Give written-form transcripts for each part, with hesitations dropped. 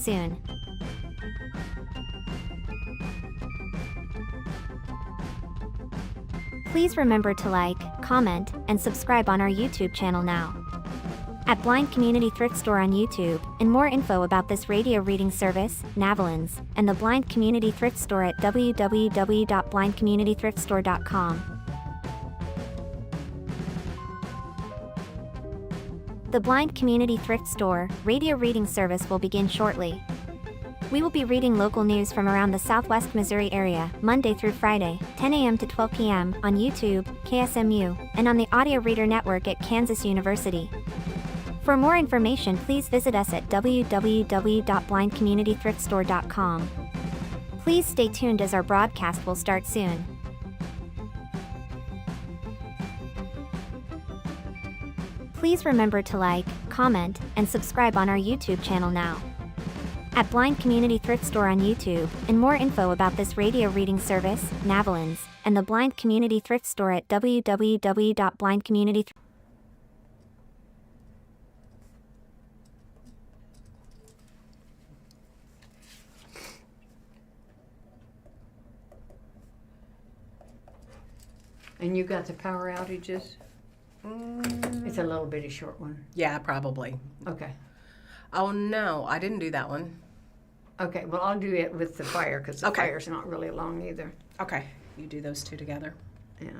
soon. Please remember to like, comment, and subscribe on our YouTube channel now. At Blind Community Thrift Store on YouTube, and more info about this radio reading service, Navalins, and the Blind Community Thrift Store at www.blindcommunitythriftstore.com. The Blind Community Thrift Store radio reading service will begin shortly. We will be reading local news from around the Southwest Missouri area, Monday through Friday, 10 a.m. to 12 p.m. on YouTube, KSMU, and on the Audio Reader Network at Kansas University. For more information, please visit us at www.blindcommunitythriftstore.com. Please stay tuned as our broadcast will start soon. Please remember to like, comment, and subscribe on our YouTube channel now. At Blind Community Thrift Store on YouTube, and more info about this radio reading service, Navalins, and the Blind Community Thrift Store at www.blindcommunitythriftstore.com. And you got the power outages? It's a little bitty short one. Yeah, probably. Okay. Oh, no, I didn't do that one. Okay, well, I'll do it with the fire because the Okay. fire's not really long either. Okay, you do those two together. Yeah.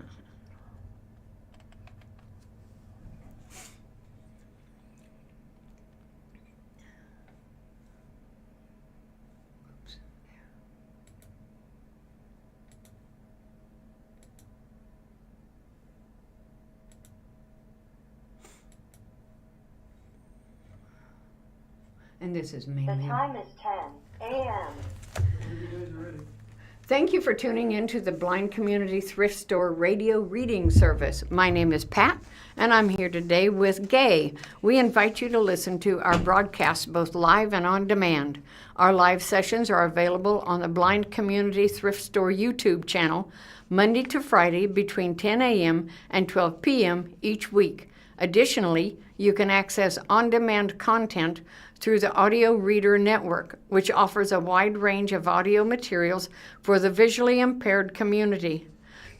Oops. And this is The mainly. time is 10 a.m. Thank you for tuning in to the Blind Community Thrift Store radio reading service. My name is Pat, and I'm here today with Gay. We invite you to listen to our broadcasts both live and on demand. Our live sessions are available on the Blind Community Thrift Store YouTube channel, Monday to Friday between 10 a.m. and 12 p.m. each week. Additionally, you can access on-demand content through the Audio Reader Network, which offers a wide range of audio materials for the visually impaired community.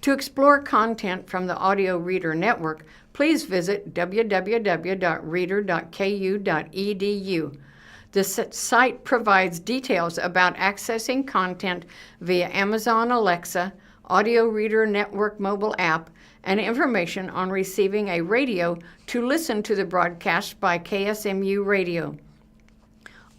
To explore content from the Audio Reader Network, please visit www.reader.ku.edu. The site provides details about accessing content via Amazon Alexa, Audio Reader Network mobile app, and information on receiving a radio to listen to the broadcast by KSMU Radio.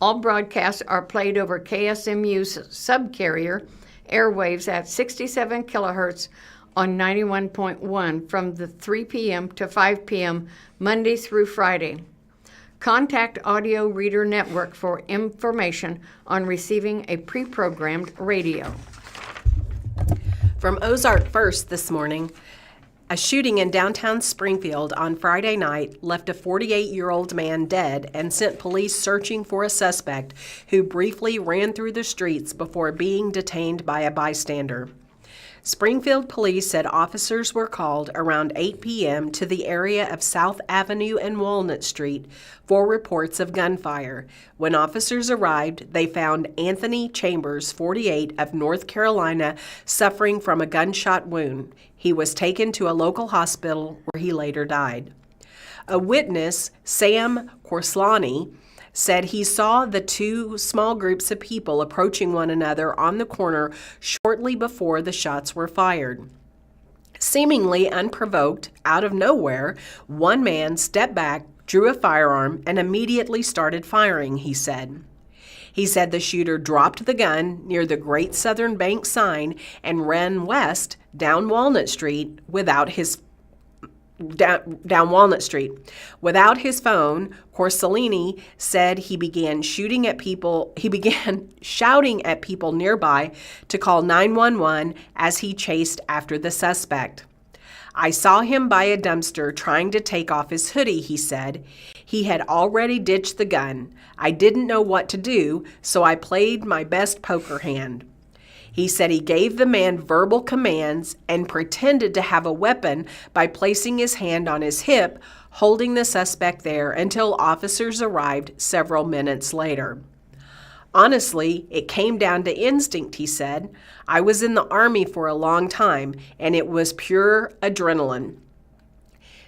All broadcasts are played over KSMU's subcarrier airwaves at 67 kilohertz on 91.1 from the 3 p.m. to 5 p.m. Monday through Friday. Contact Audio Reader Network for information on receiving a pre-programmed radio. From Ozark First this morning, a shooting in downtown Springfield on Friday night left a 48-year-old man dead and sent police searching for a suspect who briefly ran through the streets before being detained by a bystander. Springfield police said officers were called around 8 p.m. to the area of South Avenue and Walnut Street for reports of gunfire. When officers arrived, they found Anthony Chambers, 48, of North Carolina, suffering from a gunshot wound. He was taken to a local hospital where he later died. A witness, Sam Corslani, said he saw the two small groups of people approaching one another on the corner shortly before the shots were fired. Seemingly unprovoked, out of nowhere, one man stepped back, drew a firearm, and immediately started firing, he said. He said the shooter dropped the gun near the Great Southern Bank sign and ran west down Walnut Street without his Walnut Street. Without his phone, Corsalini said he began shouting at people nearby to call 911 as he chased after the suspect. I saw him by a dumpster trying to take off his hoodie, he said. He had already ditched the gun. I didn't know what to do, so I played my best poker hand. He said he gave the man verbal commands and pretended to have a weapon by placing his hand on his hip, holding the suspect there until officers arrived several minutes later. Honestly, it came down to instinct, he said. I was in the Army for a long time, and it was pure adrenaline.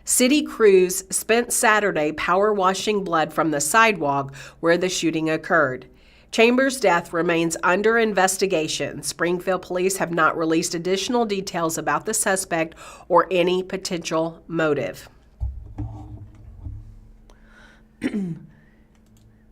City crews spent Saturday power washing blood from the sidewalk where the shooting occurred. Chambers' death remains under investigation. Springfield police have not released additional details about the suspect or any potential motive.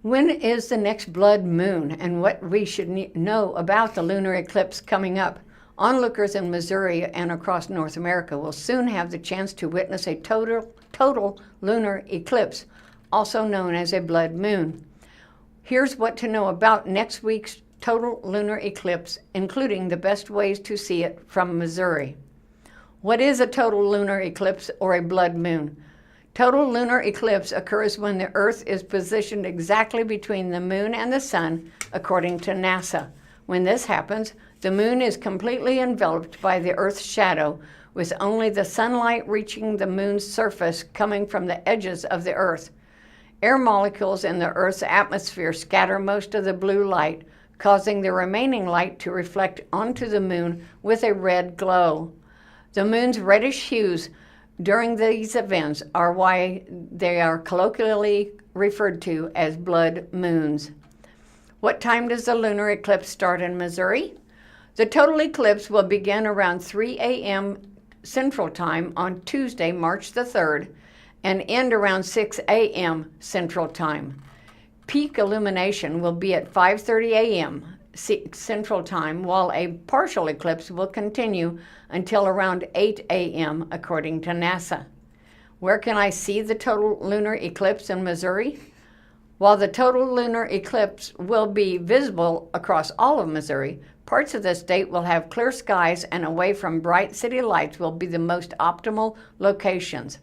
When is the next blood moon, and what we should know about the lunar eclipse coming up? Onlookers in Missouri and across North America will soon have the chance to witness a total lunar eclipse, also known as a blood moon. Here's what to know about next week's total lunar eclipse, including the best ways to see it from Missouri. What is a total lunar eclipse or a blood moon? Total lunar eclipse occurs when the Earth is positioned exactly between the moon and the sun, according to NASA. When this happens, the moon is completely enveloped by the Earth's shadow, with only the sunlight reaching the moon's surface coming from the edges of the Earth. Air molecules in the Earth's atmosphere scatter most of the blue light, causing the remaining light to reflect onto the moon with a red glow. The moon's reddish hues during these events are why they are colloquially referred to as blood moons. What time does the lunar eclipse start in Missouri? The total eclipse will begin around 3 a.m. Central Time on Tuesday, March the 3rd, and end around 6 a.m. Central Time. Peak illumination will be at 5:30 a.m. Central Time, while a partial eclipse will continue until around 8 a.m. according to NASA. Where can I see the total lunar eclipse in Missouri? While the total lunar eclipse will be visible across all of Missouri, parts of the state will have clear skies and away from bright city lights will be the most optimal locations.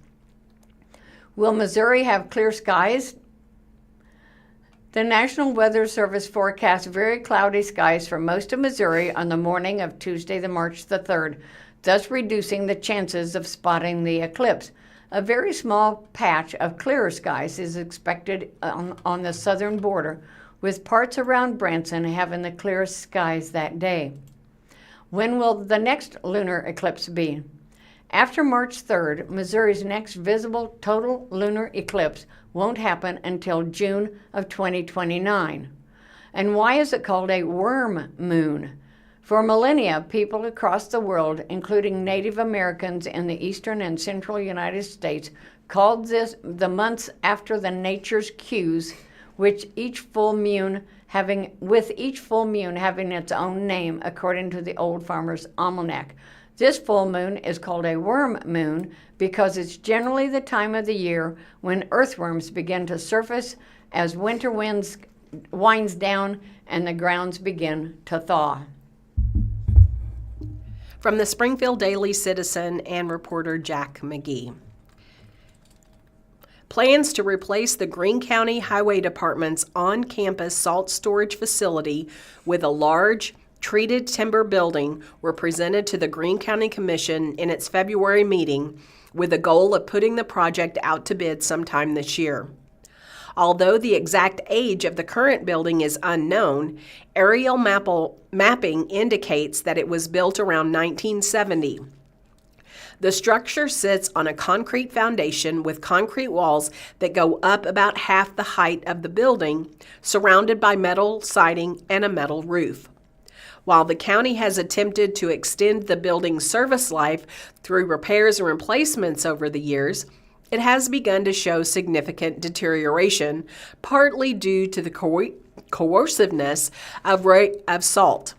Will Missouri have clear skies? The National Weather Service forecasts very cloudy skies for most of Missouri on the morning of Tuesday, March the 3rd, thus reducing the chances of spotting the eclipse. A very small patch of clearer skies is expected on the southern border, with parts around Branson having the clearest skies that day. When will the next lunar eclipse be? After March 3rd, Missouri's next visible total lunar eclipse won't happen until June of 2029. And why is it called a worm moon? For millennia, people across the world, including Native Americans in the eastern and central United States, called this the months after the nature's cues, with each full moon having its own name, according to the Old Farmer's Almanac. This full moon is called a worm moon because it's generally the time of the year when earthworms begin to surface as winter winds down and the grounds begin to thaw. From the Springfield Daily Citizen and reporter Jack McGee. Plans to replace the Greene County Highway Department's on-campus salt storage facility with a large, treated timber building were presented to the Greene County Commission in its February meeting with the goal of putting the project out to bid sometime this year. Although the exact age of the current building is unknown, aerial mapping indicates that it was built around 1970. The structure sits on a concrete foundation with concrete walls that go up about half the height of the building, surrounded by metal siding and a metal roof. While the county has attempted to extend the building's service life through repairs and replacements over the years, it has begun to show significant deterioration, partly due to the coerciveness of salt.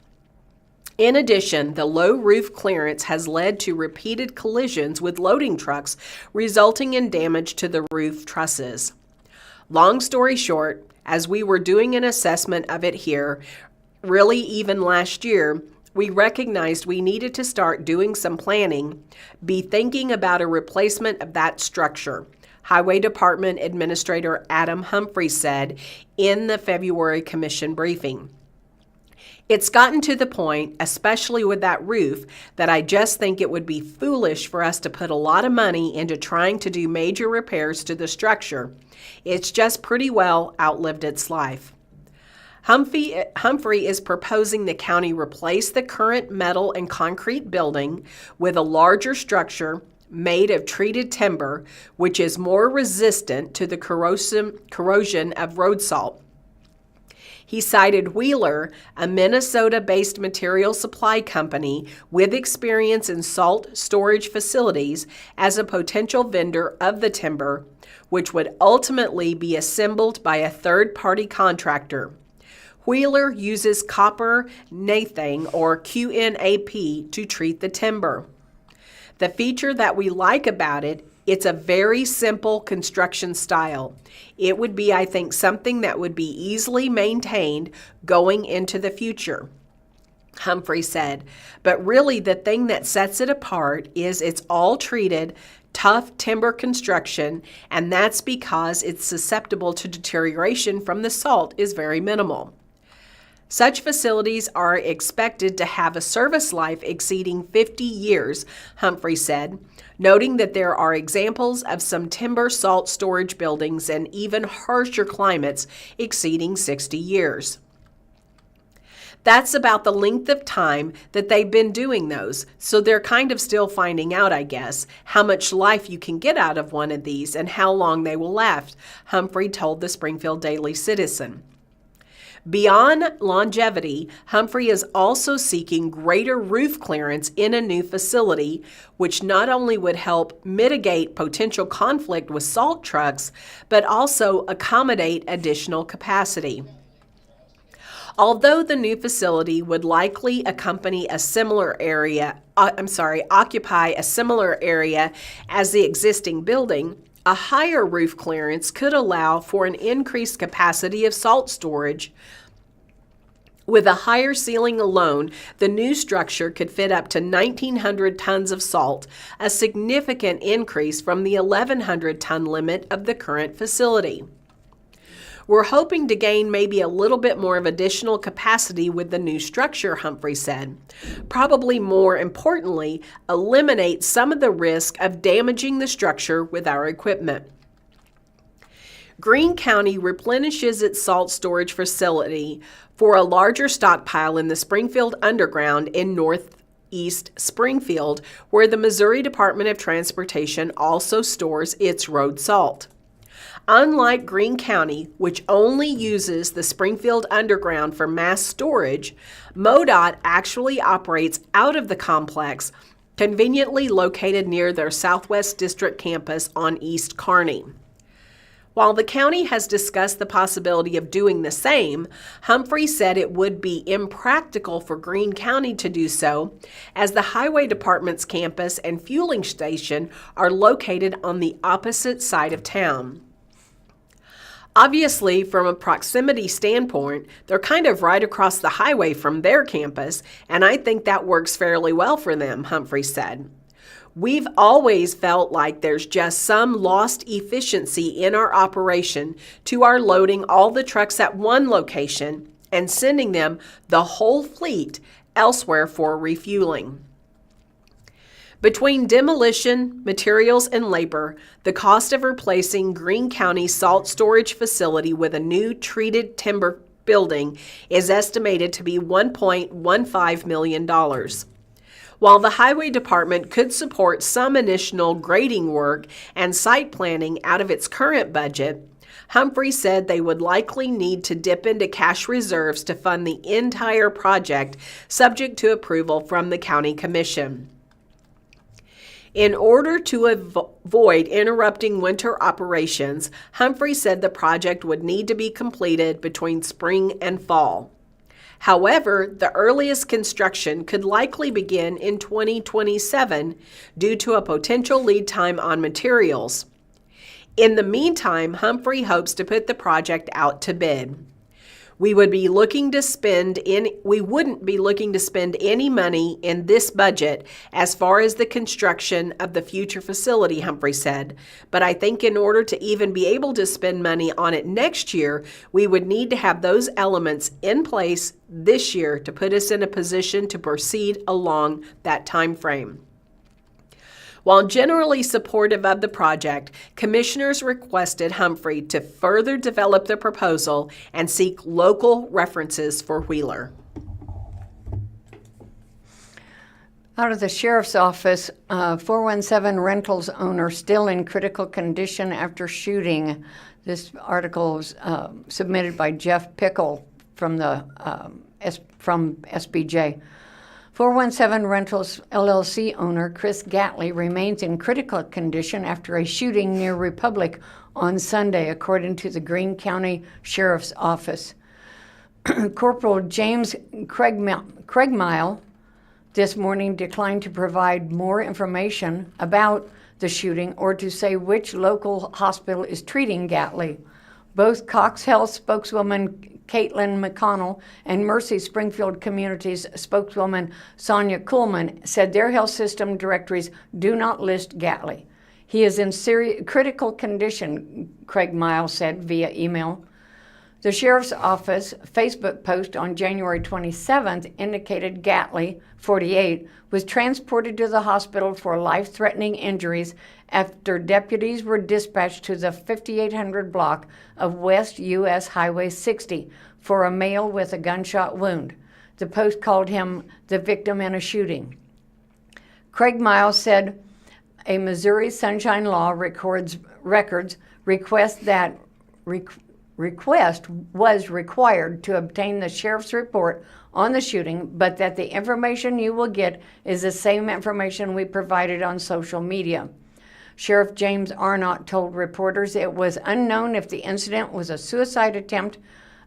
In addition, the low roof clearance has led to repeated collisions with loading trucks, resulting in damage to the roof trusses. Long story short, as we were doing an assessment of it here, really even last year, we recognized we needed to start doing some planning, be thinking about a replacement of that structure, Highway Department Administrator Adam Humphrey said in the February Commission briefing. It's gotten to the point, especially with that roof, that I just think it would be foolish for us to put a lot of money into trying to do major repairs to the structure. It's just pretty well outlived its life. Humphrey is proposing the county replace the current metal and concrete building with a larger structure made of treated timber, which is more resistant to the corrosion of road salt. He cited Wheeler, a Minnesota-based material supply company with experience in salt storage facilities, as a potential vendor of the timber, which would ultimately be assembled by a third-party contractor. Wheeler uses copper naphthene, or QNAP, to treat the timber. The feature that we like about it, it's a very simple construction style. It would be, I think, something that would be easily maintained going into the future, Humphrey said. But really, the thing that sets it apart is it's all treated, tough timber construction, and that's because it's susceptible to deterioration from the salt is very minimal. Such facilities are expected to have a service life exceeding 50 years, Humphrey said, noting that there are examples of some timber salt storage buildings in even harsher climates exceeding 60 years. That's about the length of time that they've been doing those, so they're kind of still finding out, I guess, how much life you can get out of one of these and how long they will last, Humphrey told the Springfield Daily Citizen. Beyond longevity, Humphrey is also seeking greater roof clearance in a new facility, which not only would help mitigate potential conflict with salt trucks, but also accommodate additional capacity. Although the new facility would likely occupy a similar area as the existing building, a higher roof clearance could allow for an increased capacity of salt storage. With a higher ceiling alone, the new structure could fit up to 1,900 tons of salt, a significant increase from the 1,100-ton limit of the current facility. We're hoping to gain maybe a little bit more of additional capacity with the new structure, Humphrey said. Probably more importantly, eliminate some of the risk of damaging the structure with our equipment. Greene County replenishes its salt storage facility for a larger stockpile in the Springfield Underground in northeast Springfield, where the Missouri Department of Transportation also stores its road salt. Unlike Greene County, which only uses the Springfield Underground for mass storage, MoDOT actually operates out of the complex, conveniently located near their Southwest District campus on East Kearney. While the county has discussed the possibility of doing the same, Humphrey said it would be impractical for Greene County to do so, as the Highway Department's campus and fueling station are located on the opposite side of town. Obviously, from a proximity standpoint, they're kind of right across the highway from their campus, and I think that works fairly well for them, Humphrey said. We've always felt like there's just some lost efficiency in our operation to our loading all the trucks at one location and sending them the whole fleet elsewhere for refueling. Between demolition, materials, and labor, the cost of replacing Greene County's salt storage facility with a new treated timber building is estimated to be $1.15 million. While the Highway Department could support some initial grading work and site planning out of its current budget, Humphrey said they would likely need to dip into cash reserves to fund the entire project, subject to approval from the County Commission. In order to avoid interrupting winter operations, Humphrey said the project would need to be completed between spring and fall. However, the earliest construction could likely begin in 2027 due to a potential lead time on materials. In the meantime, Humphrey hopes to put the project out to bid. We wouldn't be looking to spend any money in this budget as far as the construction of the future facility, Humphrey said. But I think in order to even be able to spend money on it next year, we would need to have those elements in place this year to put us in a position to proceed along that time frame. While generally supportive of the project, commissioners requested Humphrey to further develop the proposal and seek local references for Wheeler. Out of the Sheriff's Office, 417 Rentals owner still in critical condition after shooting. This article was submitted by Jeff Pickle from from SBJ. 417 Rentals LLC owner Chris Gatley remains in critical condition after a shooting near Republic on Sunday, according to the Greene County Sheriff's Office. Corporal James Craigmile this morning declined to provide more information about the shooting or to say which local hospital is treating Gatley. Both Cox Health spokeswoman Caitlin McConnell and Mercy Springfield Community's spokeswoman Sonia Kuhlman said their health system directories do not list Gatley. He is in critical condition, Craig Miles said via email. The Sheriff's Office Facebook post on January 27th indicated Gatley, 48, was transported to the hospital for life-threatening injuries after deputies were dispatched to the 5800 block of West U.S. Highway 60 for a male with a gunshot wound. The post called him the victim in a shooting. Craig Miles said a Missouri Sunshine Law records request was required to obtain the sheriff's report on the shooting, but that the information you will get is the same information we provided on social media. Sheriff James Arnott told reporters it was unknown if the incident was a suicide attempt,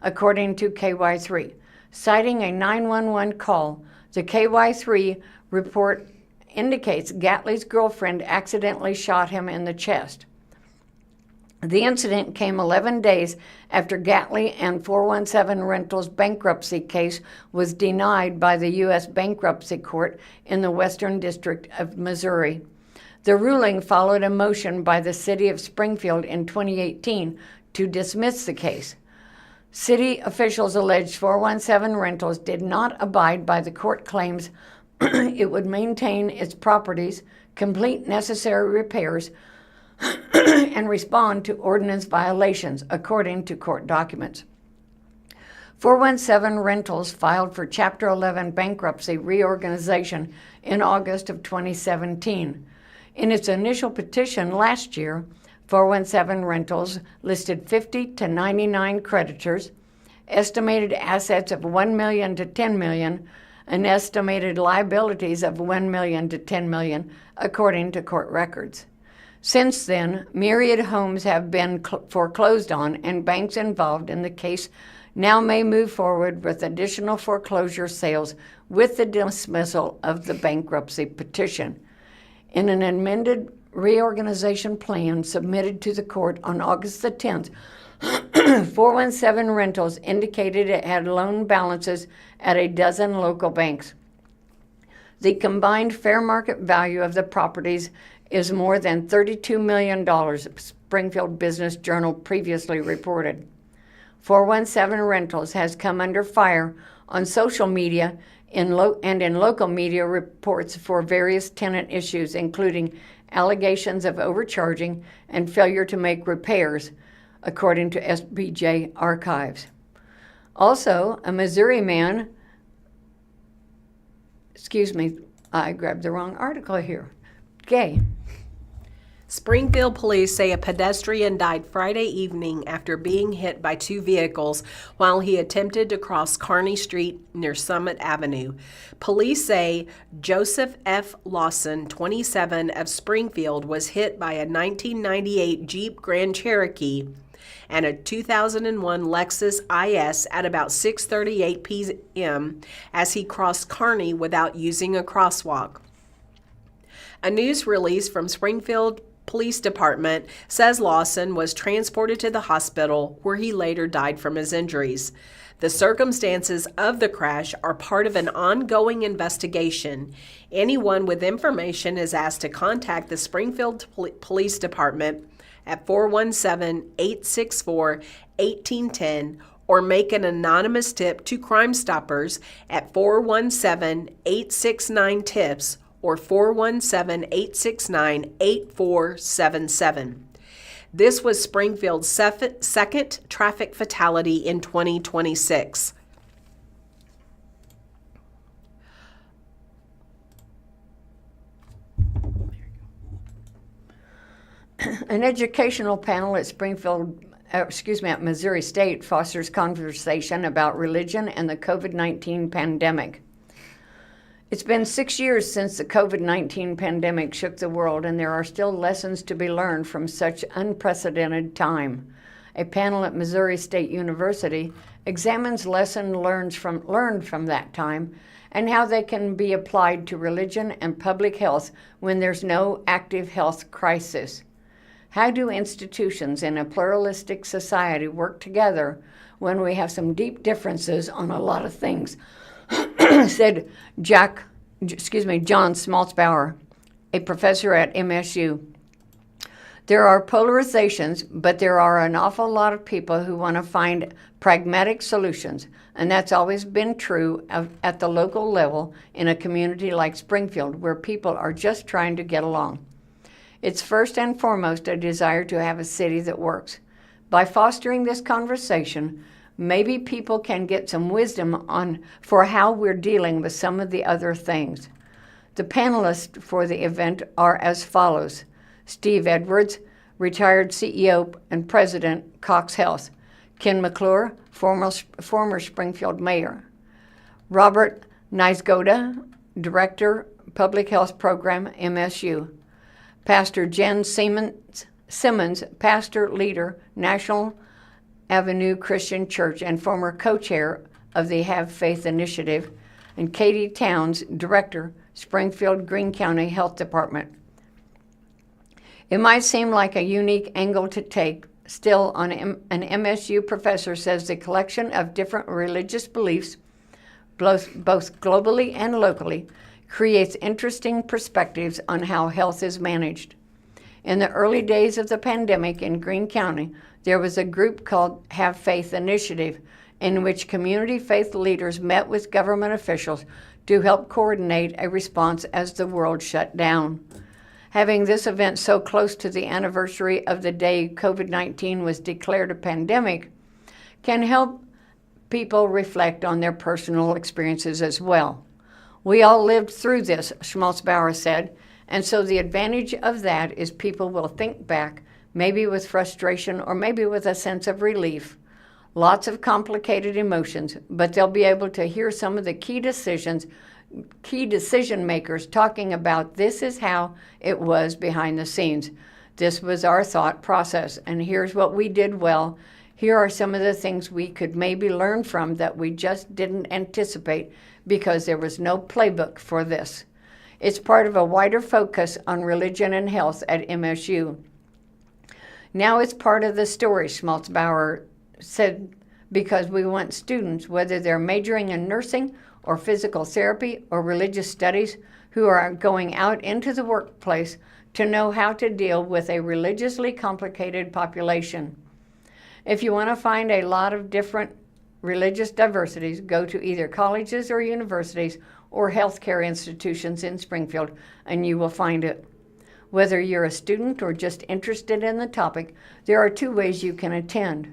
according to KY3. Citing a 911 call, the KY3 report indicates Gatley's girlfriend accidentally shot him in the chest. The incident came 11 days after Gatley and 417 Rentals' bankruptcy case was denied by the U.S. Bankruptcy Court in the Western District of Missouri. The ruling followed a motion by the city of Springfield in 2018 to dismiss the case. City officials alleged 417 Rentals did not abide by the court claims it would maintain its properties, complete necessary repairs, and respond to ordinance violations, according to court documents. 417 Rentals filed for Chapter 11 bankruptcy reorganization in August of 2017. In its initial petition last year, 417 Rentals listed 50 to 99 creditors, estimated assets of $1 million to $10 million, and estimated liabilities of $1 million to $10 million, according to court records. Since then, myriad homes have been foreclosed on, and banks involved in the case now may move forward with additional foreclosure sales with the dismissal of the bankruptcy petition. In an amended reorganization plan submitted to the court on August the 10th, 417 Rentals indicated it had loan balances at a dozen local banks. The combined fair market value of the properties is more than $32 million, Springfield Business Journal previously reported. 417 Rentals has come under fire on social media and in local media reports for various tenant issues, including allegations of overcharging and failure to make repairs, according to SBJ archives. Also, a Missouri man, I grabbed the wrong article here. Gay. Springfield police say a pedestrian died Friday evening after being hit by two vehicles while he attempted to cross Kearney Street near Summit Avenue. Police say Joseph F. Lawson, 27, of Springfield, was hit by a 1998 Jeep Grand Cherokee and a 2001 Lexus IS at about 6:38 p.m. as he crossed Kearney without using a crosswalk. A news release from Springfield Police Department says Lawson was transported to the hospital where he later died from his injuries. The circumstances of the crash are part of an ongoing investigation. Anyone with information is asked to contact the Springfield Police Department at 417-864-1810 or make an anonymous tip to Crime Stoppers at 417-869-TIPS or 417-869-8477. This was Springfield's second traffic fatality in 2026. An educational panel at at Missouri State fosters conversation about religion and the COVID-19 pandemic. It's been 6 years since the COVID-19 pandemic shook the world, and there are still lessons to be learned from such unprecedented time. A panel at Missouri State University examines lessons learned from that time and how they can be applied to religion and public health when there's no active health crisis. How do institutions in a pluralistic society work together when we have some deep differences on a lot of things? Said John Schmaltzbauer, a professor at MSU. There are polarizations, but there are an awful lot of people who want to find pragmatic solutions, and that's always been true at the local level in a community like Springfield, where people are just trying to get along. It's first and foremost a desire to have a city that works. By fostering this conversation, maybe people can get some wisdom for how we're dealing with some of the other things. The panelists for the event are as follows: Steve Edwards, retired CEO and President, Cox Health; Ken McClure, former Springfield Mayor; Robert Niezgoda, Director, Public Health Program, MSU; Pastor Jen Simmons, Pastor Leader, National Avenue Christian Church and former co-chair of the Have Faith Initiative; and Katie Towns, Director, Springfield Greene County Health Department. It might seem like a unique angle to take. Still, an MSU professor says the collection of different religious beliefs, both globally and locally, creates interesting perspectives on how health is managed. In the early days of the pandemic in Greene County, there was a group called Have Faith Initiative, in which community faith leaders met with government officials to help coordinate a response as the world shut down. Having this event so close to the anniversary of the day COVID-19 was declared a pandemic can help people reflect on their personal experiences as well. We all lived through this, Schmaltzbauer said, and so the advantage of that is people will think back, maybe with frustration or maybe with a sense of relief. Lots of complicated emotions, but they'll be able to hear some of the key decision makers talking about this is how it was behind the scenes. This was our thought process, and here's what we did well. Here are some of the things we could maybe learn from that we just didn't anticipate because there was no playbook for this. It's part of a wider focus on religion and health at MSU. Now it's part of the story, Schmaltzbauer said, because we want students, whether they're majoring in nursing or physical therapy or religious studies, who are going out into the workplace to know how to deal with a religiously complicated population. If you want to find a lot of different religious diversities, go to either colleges or universities or healthcare institutions in Springfield, and you will find it. Whether you're a student or just interested in the topic, there are two ways you can attend.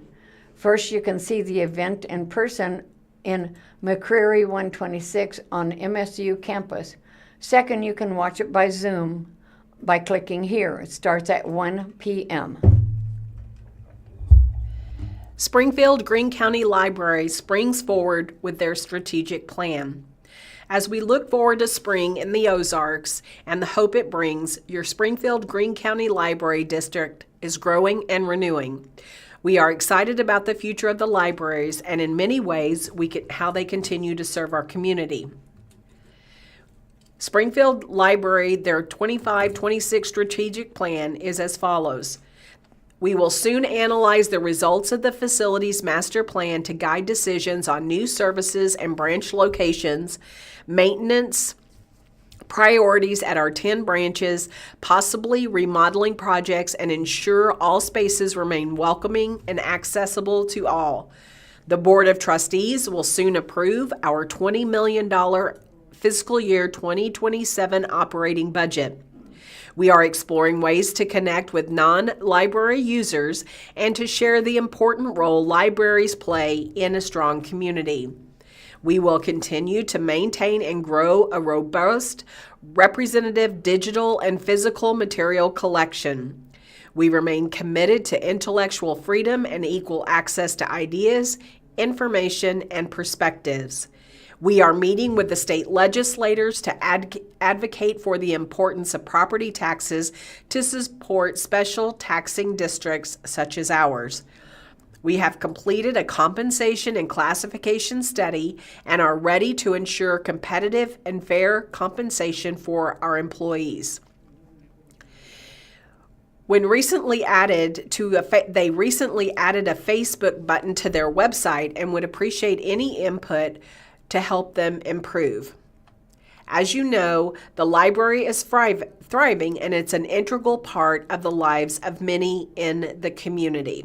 First, you can see the event in person in McCreary 126 on MSU campus. Second, you can watch it by Zoom by clicking here. It starts at 1 p.m. Springfield Greene County Library springs forward with their strategic plan. As we look forward to spring in the Ozarks and the hope it brings, your Springfield Greene County Library District is growing and renewing. We are excited about the future of the libraries and in many ways how they continue to serve our community. Springfield Library, their 25-26 strategic plan is as follows. We will soon analyze the results of the facilities master plan to guide decisions on new services and branch locations, maintenance, priorities at our 10 branches, possibly remodeling projects, and ensure all spaces remain welcoming and accessible to all. The Board of Trustees will soon approve our $20 million fiscal year 2027 operating budget. We are exploring ways to connect with non-library users and to share the important role libraries play in a strong community. We will continue to maintain and grow a robust, representative digital and physical material collection. We remain committed to intellectual freedom and equal access to ideas, information, and perspectives. We are meeting with the state legislators to advocate for the importance of property taxes to support special taxing districts such as ours. We have completed a compensation and classification study and are ready to ensure competitive and fair compensation for our employees. They recently added a Facebook button to their website and would appreciate any input to help them improve. As you know, the library is thriving, and it's an integral part of the lives of many in the community.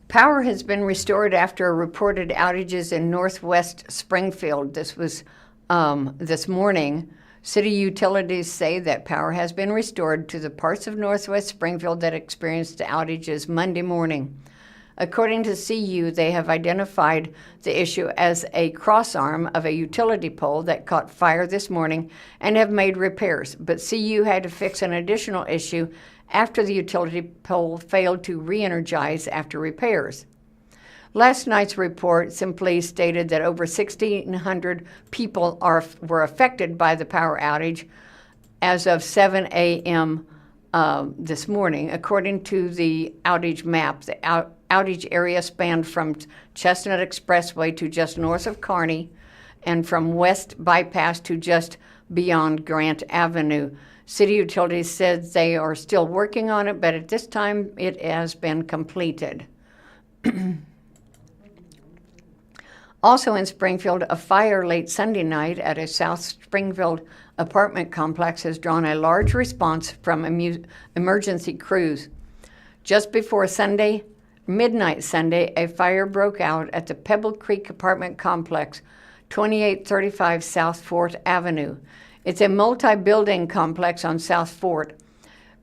Power has been restored after reported outages in northwest Springfield. This was this morning. City utilities say that power has been restored to the parts of northwest Springfield that experienced outages Monday morning. According to CU, they have identified the issue as a cross-arm of a utility pole that caught fire this morning and have made repairs. But CU had to fix an additional issue after the utility pole failed to re-energize after repairs. Last night's report simply stated that over 1,600 people were affected by the power outage as of 7 a.m. This morning. According to the outage map, the outage area spanned from Chestnut Expressway to just north of Kearney and from West Bypass to just beyond Grant Avenue. City utilities said they are still working on it, but at this time it has been completed. Also in Springfield, a fire late Sunday night at a South Springfield apartment complex has drawn a large response from emergency crews. Just before midnight Sunday, a fire broke out at the Pebble Creek apartment complex, 2835 South Fort Avenue. It's a multi-building complex on South Fort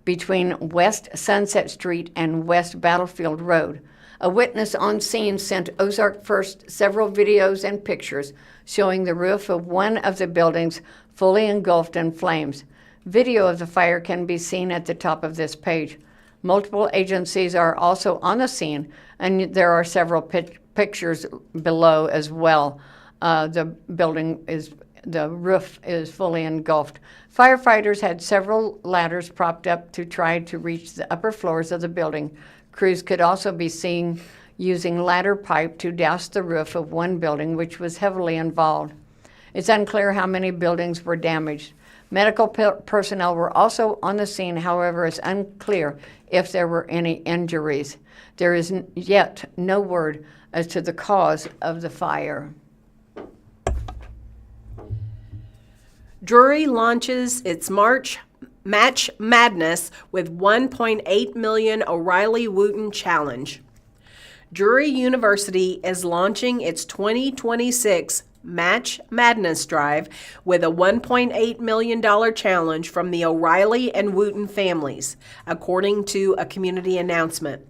between West Sunset Street and West Battlefield Road. A witness on scene sent Ozarks First several videos and pictures showing the roof of one of the buildings fully engulfed in flames. Video of the fire can be seen at the top of this page. Multiple agencies are also on the scene, and there are several pictures below as well. The roof is fully engulfed. Firefighters had several ladders propped up to try to reach the upper floors of the building. Crews could also be seen using ladder pipe to douse the roof of one building, which was heavily involved. It's unclear how many buildings were damaged. Medical personnel were also on the scene. However, it's unclear if there were any injuries. There is yet no word as to the cause of the fire. Drury launches its March Madness with $1.8 million O'Reilly Wooten Challenge. Drury University is launching its 2026 Match Madness Drive with a $1.8 million challenge from the O'Reilly and Wooten families, according to a community announcement.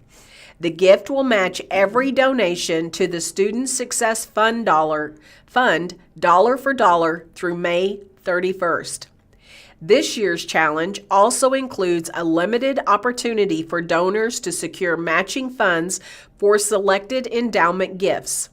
The gift will match every donation to the Student Success Fund dollar for dollar through May 31st. This year's challenge also includes a limited opportunity for donors to secure matching funds for selected endowment gifts.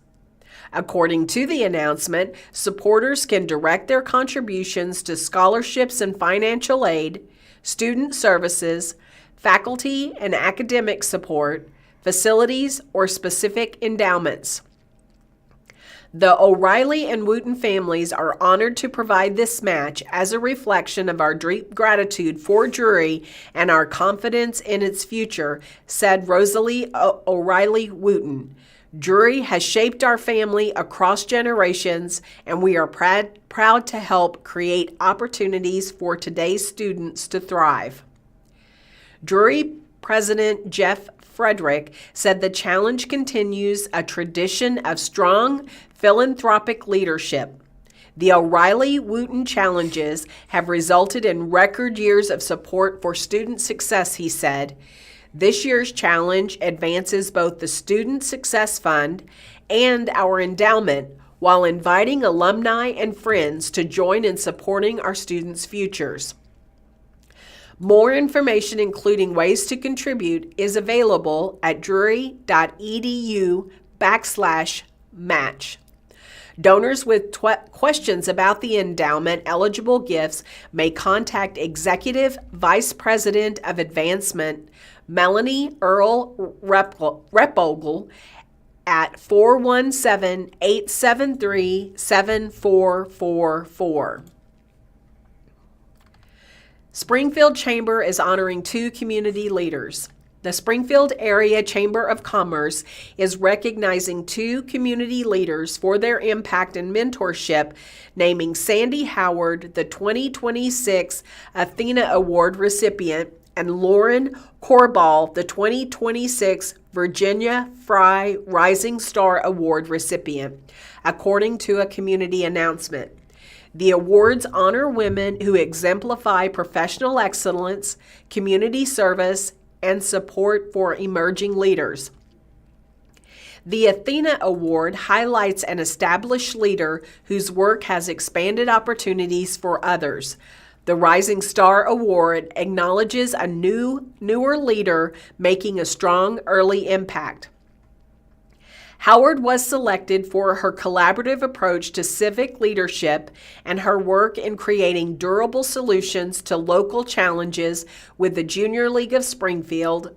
According to the announcement, supporters can direct their contributions to scholarships and financial aid, student services, faculty and academic support, facilities, or specific endowments. The O'Reilly and Wooten families are honored to provide this match as a reflection of our deep gratitude for Drury and our confidence in its future, said Rosalie O'Reilly Wooten. Drury has shaped our family across generations, and we are proud to help create opportunities for today's students to thrive. Drury President Jeff Frederick said the challenge continues a tradition of strong philanthropic leadership. The O'Reilly Wooten Challenges have resulted in record years of support for student success, he said. This year's challenge advances both the Student Success Fund and our endowment while inviting alumni and friends to join in supporting our students' futures. More information, including ways to contribute, is available at drury.edu/match. Donors with questions about the endowment eligible gifts may contact Executive Vice President of Advancement Melanie Earl Repogle at 417-873-7444. Springfield Chamber is honoring 2 community leaders. The Springfield Area Chamber of Commerce is recognizing 2 community leaders for their impact and mentorship, naming Sandy Howard, the 2026 Athena Award recipient, and Lauren Corball, the 2026 Virginia Fry Rising Star Award recipient, according to a community announcement. The awards honor women who exemplify professional excellence, community service, and support for emerging leaders. The Athena Award highlights an established leader whose work has expanded opportunities for others. The Rising Star Award acknowledges a newer leader making a strong early impact. Howard was selected for her collaborative approach to civic leadership and her work in creating durable solutions to local challenges with the Junior League of Springfield.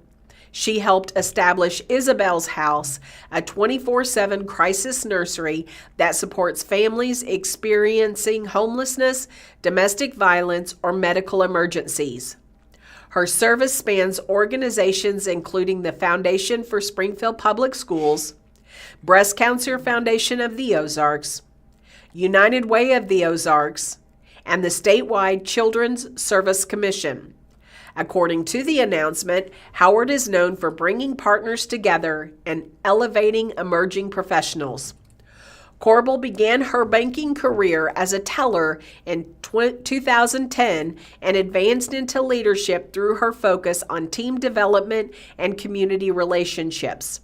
She helped establish Isabel's House, a 24/7 crisis nursery that supports families experiencing homelessness, domestic violence, or medical emergencies. Her service spans organizations including the Foundation for Springfield Public Schools, Breast Cancer Foundation of the Ozarks, United Way of the Ozarks, and the statewide Children's Service Commission. According to the announcement, Howard is known for bringing partners together and elevating emerging professionals. Corbell began her banking career as a teller in 2010 and advanced into leadership through her focus on team development and community relationships.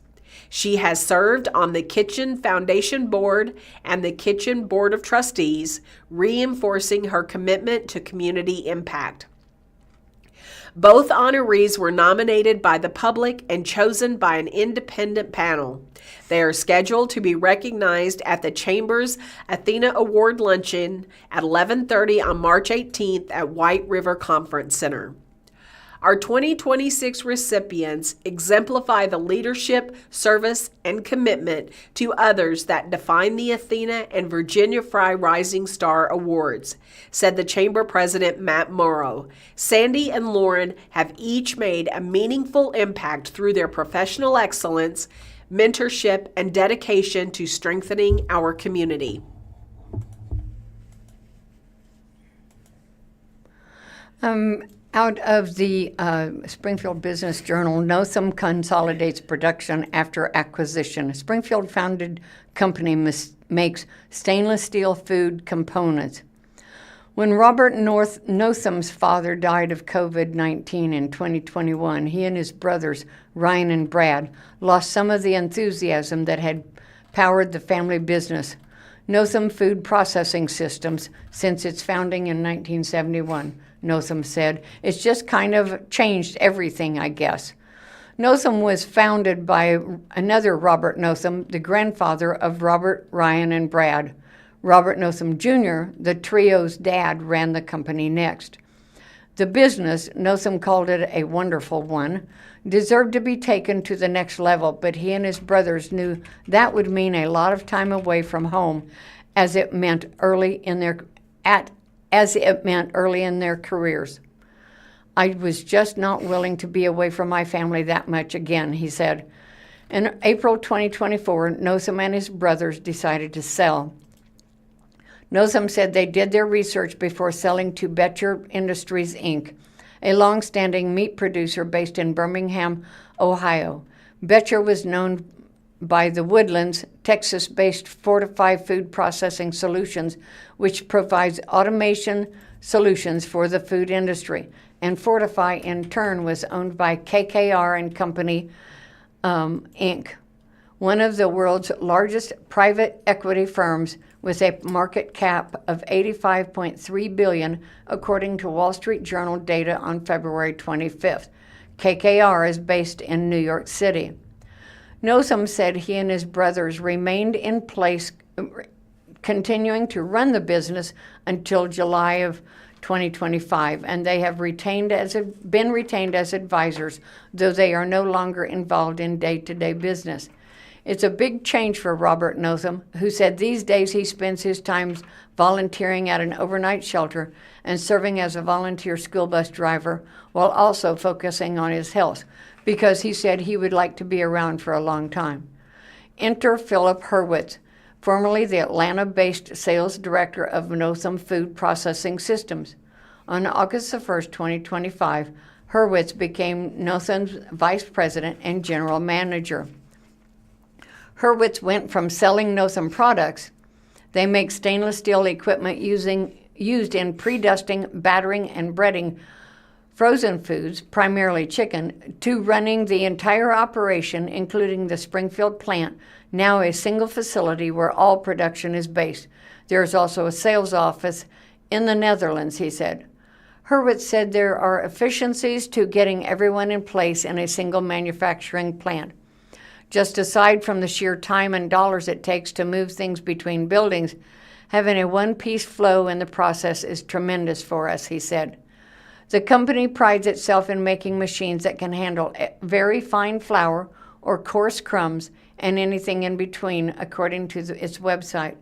She has served on the Kitchen Foundation Board and the Kitchen Board of Trustees, reinforcing her commitment to community impact. Both honorees were nominated by the public and chosen by an independent panel. They are scheduled to be recognized at the Chamber's Athena Award Luncheon at 11:30 on March 18th at White River Conference Center. Our 2026 recipients exemplify the leadership, service, and commitment to others that define the Athena and Virginia Fry Rising Star Awards, said the Chamber President Matt Morrow. Sandy and Lauren have each made a meaningful impact through their professional excellence, mentorship, and dedication to strengthening our community. Out of the Springfield Business Journal, Notham consolidates production after acquisition. A Springfield-founded company makes stainless steel food components. When Robert Notham's father died of COVID-19 in 2021, he and his brothers, Ryan and Brad, lost some of the enthusiasm that had powered the family business, Notham Food Processing Systems, since its founding in 1971. Notham said, "It's just kind of changed everything, I guess." Notham was founded by another Robert Notham, the grandfather of Robert, Ryan, and Brad. Robert Notham Jr., the trio's dad, ran the company next. The business, Notham called it a wonderful one, deserved to be taken to the next level, but he and his brothers knew that would mean a lot of time away from home, as it meant early in their careers. "I was just not willing to be away from my family that much again," he said. In April 2024, Notham and his brothers decided to sell. Notham said they did their research before selling to Betcher Industries, Inc., a long-standing meat producer based in Birmingham, Ohio. Betcher was known by the Woodlands, Texas-based Fortify Food Processing Solutions, which provides automation solutions for the food industry. And Fortify, in turn, was owned by KKR and Company, Inc., one of the world's largest private equity firms with a market cap of $85.3 billion, according to Wall Street Journal data on February 25th. KKR is based in New York City. Nothomb said he and his brothers remained in place, continuing to run the business until July of 2025, and they have been retained as advisors, though they are no longer involved in day-to-day business. It's a big change for Robert Nothomb, who said these days he spends his time volunteering at an overnight shelter and serving as a volunteer school bus driver while also focusing on his health, because he said he would like to be around for a long time. Enter Philip Hurwitz, formerly the Atlanta-based sales director of Nothomb Food Processing Systems. On August 1st, 2025, Hurwitz became Nothomb's vice president and general manager. Hurwitz went from selling Nothomb products — they make stainless steel equipment used in pre-dusting, battering, and breading frozen foods, primarily chicken — to running the entire operation, including the Springfield plant, now a single facility where all production is based. There is also a sales office in the Netherlands, he said. Hurwitz said there are efficiencies to getting everyone in place in a single manufacturing plant. Just aside from the sheer time and dollars it takes to move things between buildings, having a one-piece flow in the process is tremendous for us, he said. The company prides itself in making machines that can handle very fine flour or coarse crumbs and anything in between, according to its website.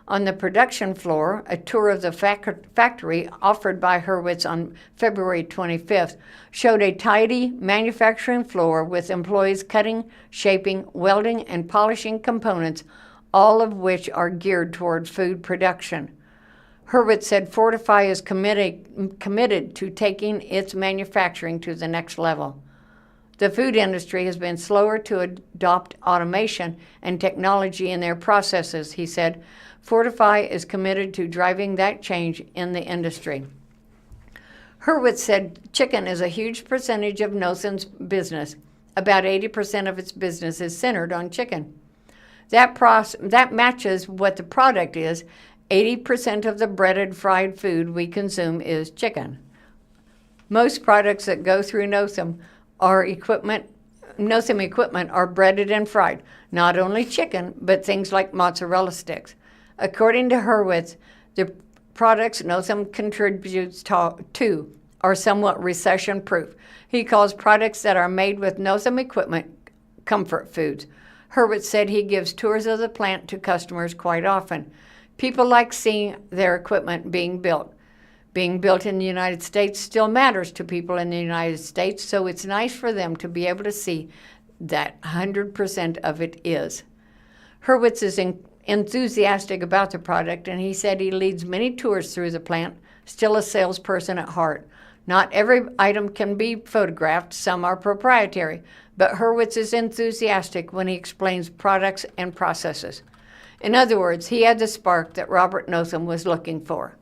On the production floor, a tour of the factory offered by Hurwitz on February 25th showed a tidy manufacturing floor with employees cutting, shaping, welding, and polishing components, all of which are geared toward food production. Hurwitz said Fortify is committed to taking its manufacturing to the next level. The food industry has been slower to adopt automation and technology in their processes, he said. Fortify is committed to driving that change in the industry. Hurwitz said chicken is a huge percentage of Nothomb's business. About 80% of its business is centered on chicken. That matches what the product is. 80% of the breaded fried food we consume is chicken. Most products that go through Nothomb equipment are breaded and fried, not only chicken, but things like mozzarella sticks. According to Hurwitz, the products Nothomb contributes to are somewhat recession-proof. He calls products that are made with Nothomb equipment comfort foods. Hurwitz said he gives tours of the plant to customers quite often. People like seeing their equipment being built. Being built in the United States still matters to people in the United States, so it's nice for them to be able to see that 100% of it is. Hurwitz is enthusiastic about the product, and he said he leads many tours through the plant, still a salesperson at heart. Not every item can be photographed, some are proprietary, but Hurwitz is enthusiastic when he explains products and processes. In other words, he had the spark that Robert Nothomb was looking for.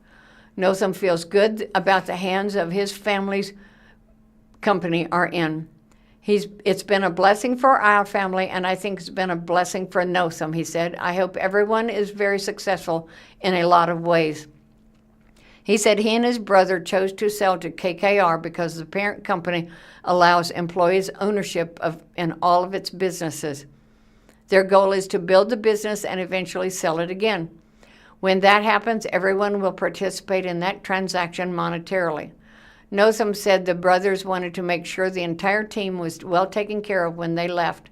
Nothomb feels good about the hands of his family's company are in. It's been a blessing for our family, and I think it's been a blessing for Nothomb, he said. I hope everyone is very successful in a lot of ways. He said he and his brother chose to sell to KKR because the parent company allows employees ownership in all of its businesses. Their goal is to build the business and eventually sell it again. When that happens, everyone will participate in that transaction monetarily. Nothomb said the brothers wanted to make sure the entire team was well taken care of when they left.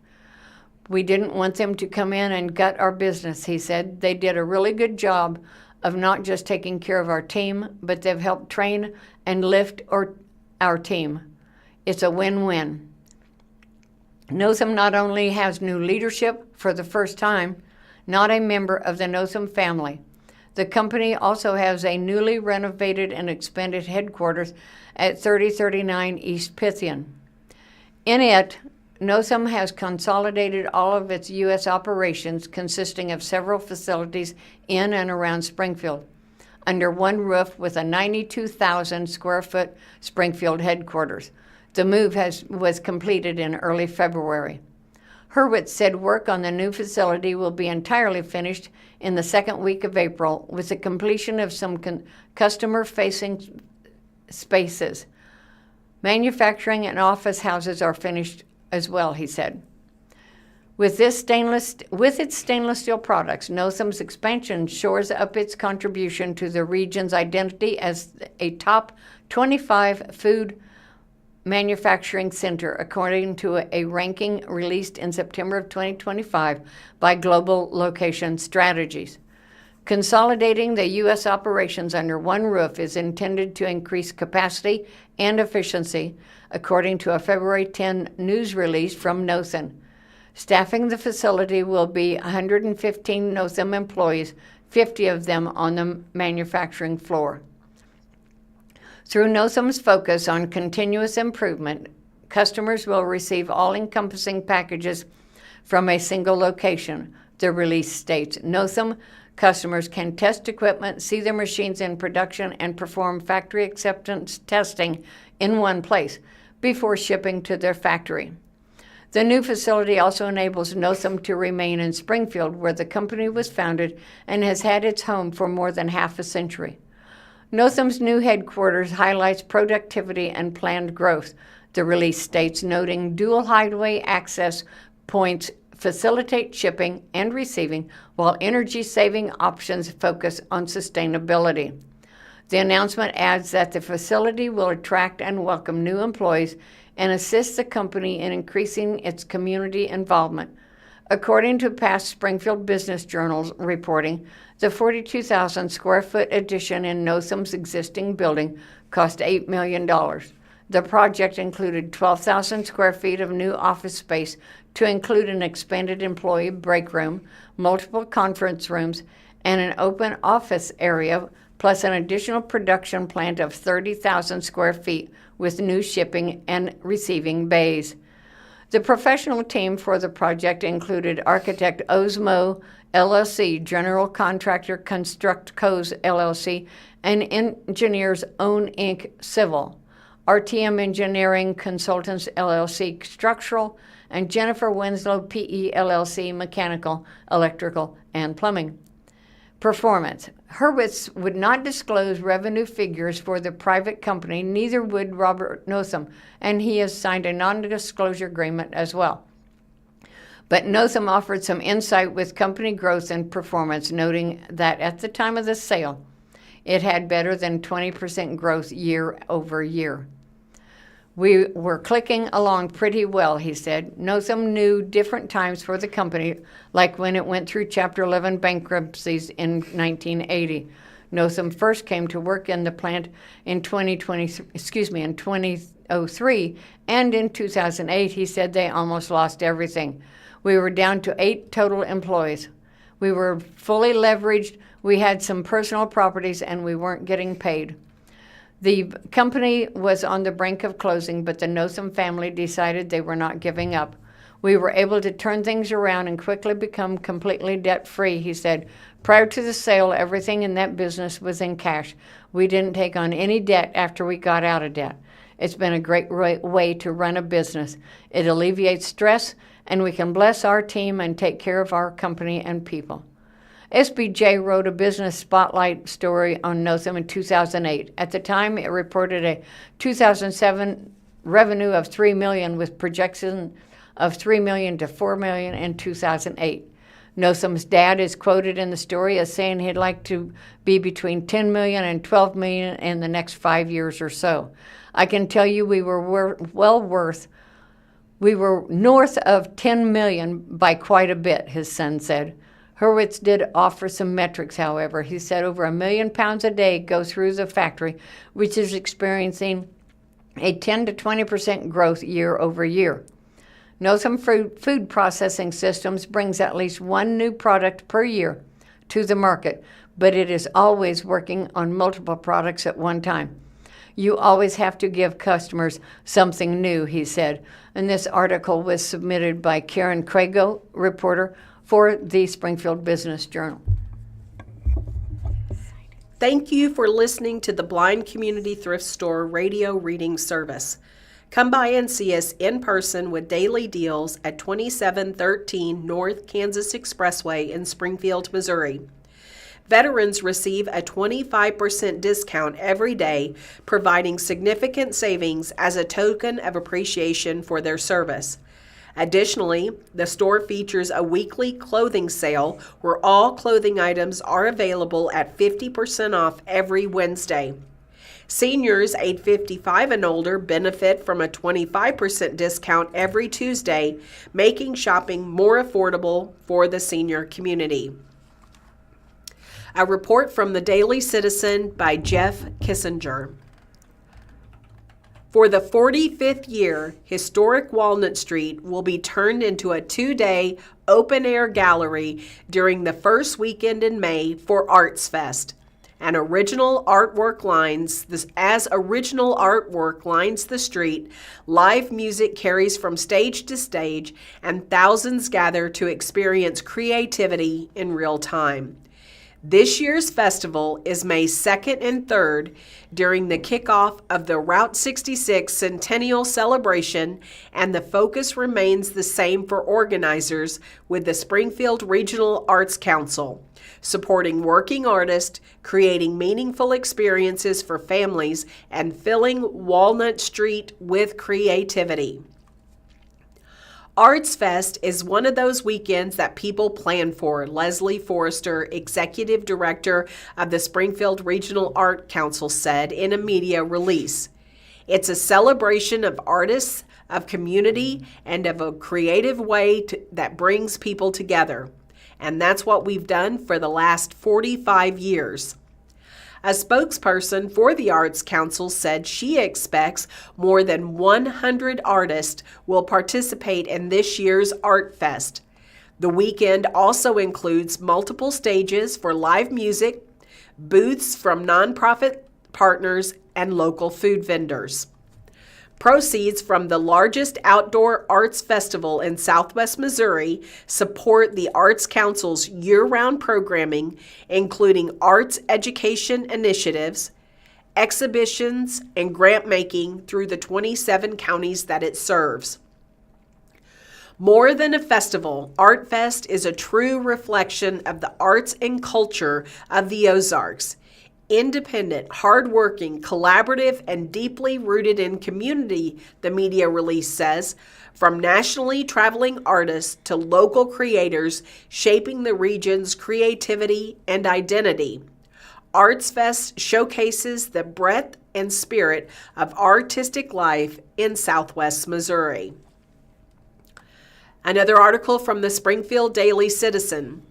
We didn't want them to come in and gut our business, he said. They did a really good job of not just taking care of our team, but they've helped train and lift our team. It's a win-win. Nothomb not only has new leadership for the first time, not a member of the Nothomb family. The company also has a newly renovated and expanded headquarters at 3039 East Pythian. In it, Nosum has consolidated all of its U.S. operations, consisting of several facilities in and around Springfield, under one roof with a 92,000 square foot Springfield headquarters. The move was completed in early February. Hurwitz said work on the new facility will be entirely finished in the second week of April, with the completion of some customer-facing spaces. Manufacturing and office houses are finished as well, he said. With its stainless steel products, Nosum's expansion shores up its contribution to the region's identity as a top 25 food manufacturing center, according to a ranking released in September of 2025 by Global Location Strategies. Consolidating the U.S. operations under one roof is intended to increase capacity and efficiency, according to a February 10 news release from Nosum. Staffing the facility will be 115 Nosum employees, 50 of them on the manufacturing floor. Through Nosum's focus on continuous improvement, customers will receive all-encompassing packages from a single location, the release states. Nosum customers can test equipment, see their machines in production, and perform factory acceptance testing in one place before shipping to their factory. The new facility also enables Nosum to remain in Springfield, where the company was founded and has had its home for more than half a century. Nosum's new headquarters highlights productivity and planned growth, the release states, noting dual highway access points facilitate shipping and receiving, while energy-saving options focus on sustainability. The announcement adds that the facility will attract and welcome new employees and assist the company in increasing its community involvement. According to past Springfield Business Journal reporting, the 42,000 square foot addition in Nosum's existing building cost $8 million. The project included 12,000 square feet of new office space to include an expanded employee break room, multiple conference rooms, and an open office area, plus an additional production plant of 30,000 square feet with new shipping and receiving bays. The professional team for the project included architect Osmo LLC, general contractor Construct Co's LLC, and engineers Own Inc. Civil, RTM Engineering Consultants LLC Structural, and Jennifer Winslow PE LLC Mechanical, Electrical, and Plumbing. Performance. Hurwitz would not disclose revenue figures for the private company, neither would Robert Nosum, and he has signed a non-disclosure agreement as well. But Nosum offered some insight with company growth and performance, noting that at the time of the sale, it had better than 20% growth year over year. We were clicking along pretty well, he said. Nosum knew different times for the company, like when it went through Chapter 11 bankruptcies in 1980. Nosum first came to work in the plant in 2003, and in 2008, he said they almost lost everything. We were down to 8 total employees. We were fully leveraged. We had some personal properties, and we weren't getting paid. The company was on the brink of closing, but the Nosum family decided they were not giving up. We were able to turn things around and quickly become completely debt-free, he said. Prior to the sale, everything in that business was in cash. We didn't take on any debt after we got out of debt. It's been a great way to run a business. It alleviates stress, and we can bless our team and take care of our company and people. SBJ wrote a business spotlight story on Nosum in 2008. At the time, it reported a 2007 revenue of $3 million with projection of $3 million to $4 million in 2008. Nosum's dad is quoted in the story as saying he'd like to be between $10 million and $12 million in the next 5 years or so. I can tell you we were north of $10 million by quite a bit, his son said. Hurwitz did offer some metrics, however. He said over 1 million pounds a day go through the factory, which is experiencing a 10 to 20% growth year over year. Nosum Food Processing Systems brings at least one new product per year to the market, but it is always working on multiple products at one time. You always have to give customers something new, he said. And this article was submitted by Karen Crago, reporter for the Springfield Business Journal. Thank you for listening to the Blind Community Thrift Store radio reading service. Come by and see us in person with daily deals at 2713 North Kansas Expressway in Springfield, Missouri. Veterans receive a 25% discount every day, providing significant savings as a token of appreciation for their service. Additionally, the store features a weekly clothing sale where all clothing items are available at 50% off every Wednesday. Seniors age 55 and older benefit from a 25% discount every Tuesday, making shopping more affordable for the senior community. A report from the Daily Citizen by Jeff Kissinger. For the 45th year, historic Walnut Street will be turned into a 2-day open-air gallery during the first weekend in May for Arts Fest. As original artwork lines the street, live music carries from stage to stage, and thousands gather to experience creativity in real time. This year's festival is May 2nd and 3rd during the kickoff of the Route 66 Centennial Celebration, and the focus remains the same for organizers with the Springfield Regional Arts Council, supporting working artists, creating meaningful experiences for families, and filling Walnut Street with creativity. Arts Fest is one of those weekends that people plan for, Leslie Forrester, executive director of the Springfield Regional Art Council, said in a media release. It's a celebration of artists, of community, and of a creative way that brings people together. And that's what we've done for the last 45 years. A spokesperson for the Arts Council said she expects more than 100 artists will participate in this year's Art Fest. The weekend also includes multiple stages for live music, booths from nonprofit partners, and local food vendors. Proceeds from the largest outdoor arts festival in Southwest Missouri support the Arts Council's year-round programming, including arts education initiatives, exhibitions, and grant-making through the 27 counties that it serves. More than a festival, Art Fest is a true reflection of the arts and culture of the Ozarks. Independent, hardworking, collaborative, and deeply rooted in community, the media release says, from nationally traveling artists to local creators shaping the region's creativity and identity. Arts Fest showcases the breadth and spirit of artistic life in Southwest Missouri. Another article from the Springfield Daily Citizen.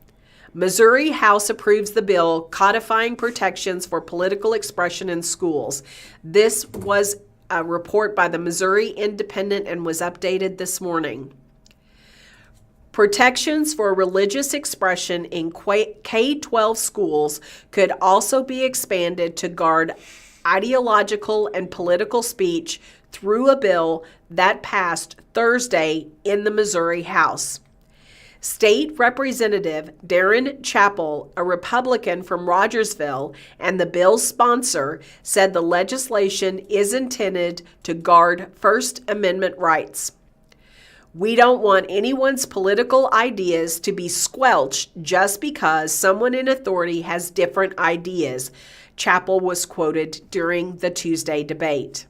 Missouri House approves the bill codifying protections for political expression in schools. This was a report by the Missouri Independent and was updated this morning. Protections for religious expression in K-12 schools could also be expanded to guard ideological and political speech through a bill that passed Thursday in the Missouri House. State Representative Darren Chappell, a Republican from Rogersville and the bill's sponsor, said the legislation is intended to guard First Amendment rights. We don't want anyone's political ideas to be squelched just because someone in authority has different ideas, Chappell was quoted during the Tuesday debate.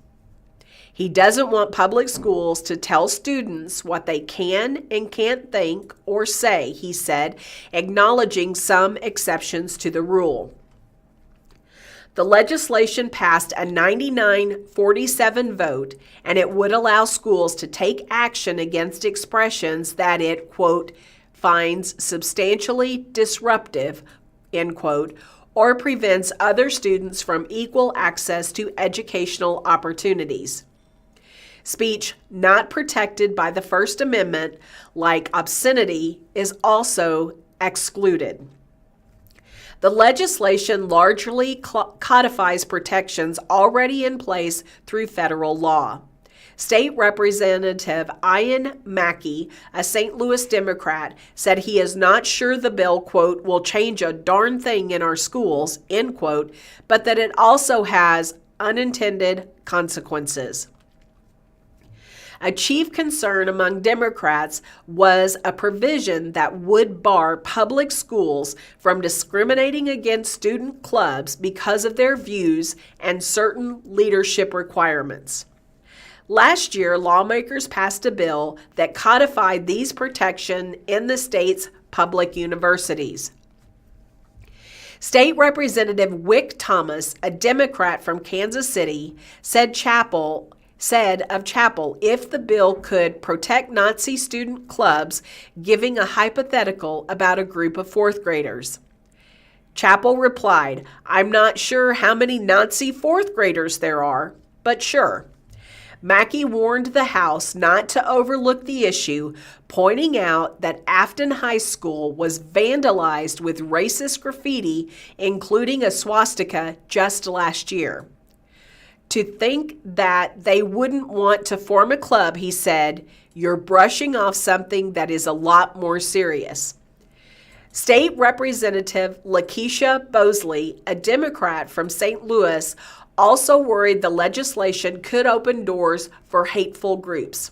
He doesn't want public schools to tell students what they can and can't think or say, he said, acknowledging some exceptions to the rule. The legislation passed a 99-47 vote, and it would allow schools to take action against expressions that it, quote, finds substantially disruptive, end quote, or prevents other students from equal access to educational opportunities. Speech not protected by the First Amendment, like obscenity, is also excluded. The legislation largely codifies protections already in place through federal law. State Representative Ian Mackey, a St. Louis Democrat, said he is not sure the bill, quote, will change a darn thing in our schools, end quote, but that it also has unintended consequences. A chief concern among Democrats was a provision that would bar public schools from discriminating against student clubs because of their views and certain leadership requirements. Last year, lawmakers passed a bill that codified these protections in the state's public universities. State Representative Wick Thomas, a Democrat from Kansas City, said of Chapel, if the bill could protect Nazi student clubs, giving a hypothetical about a group of fourth graders. Chapel replied, I'm not sure how many Nazi fourth graders there are, but sure. Mackey warned the House not to overlook the issue, pointing out that Afton High School was vandalized with racist graffiti, including a swastika, just last year. To think that they wouldn't want to form a club, he said, you're brushing off something that is a lot more serious. State Representative Lakeisha Bosley, a Democrat from St. Louis, also worried the legislation could open doors for hateful groups.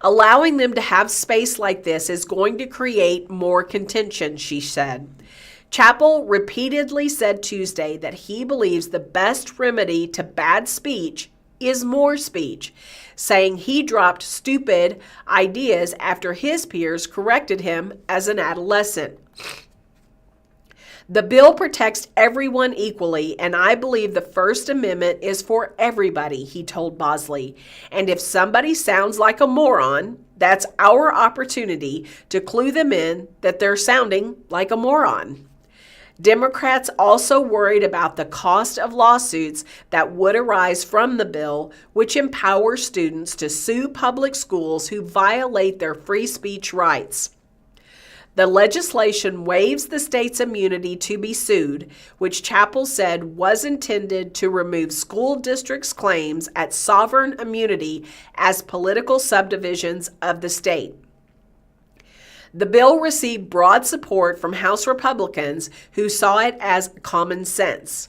Allowing them to have space like this is going to create more contention, she said. Chapel repeatedly said Tuesday that he believes the best remedy to bad speech is more speech, saying he dropped stupid ideas after his peers corrected him as an adolescent. The bill protects everyone equally, and I believe the First Amendment is for everybody, he told Bosley. And if somebody sounds like a moron, that's our opportunity to clue them in that they're sounding like a moron. Democrats also worried about the cost of lawsuits that would arise from the bill, which empowers students to sue public schools who violate their free speech rights. The legislation waives the state's immunity to be sued, which Chapel said was intended to remove school districts' claims at sovereign immunity as political subdivisions of the state. The bill received broad support from House Republicans who saw it as common sense.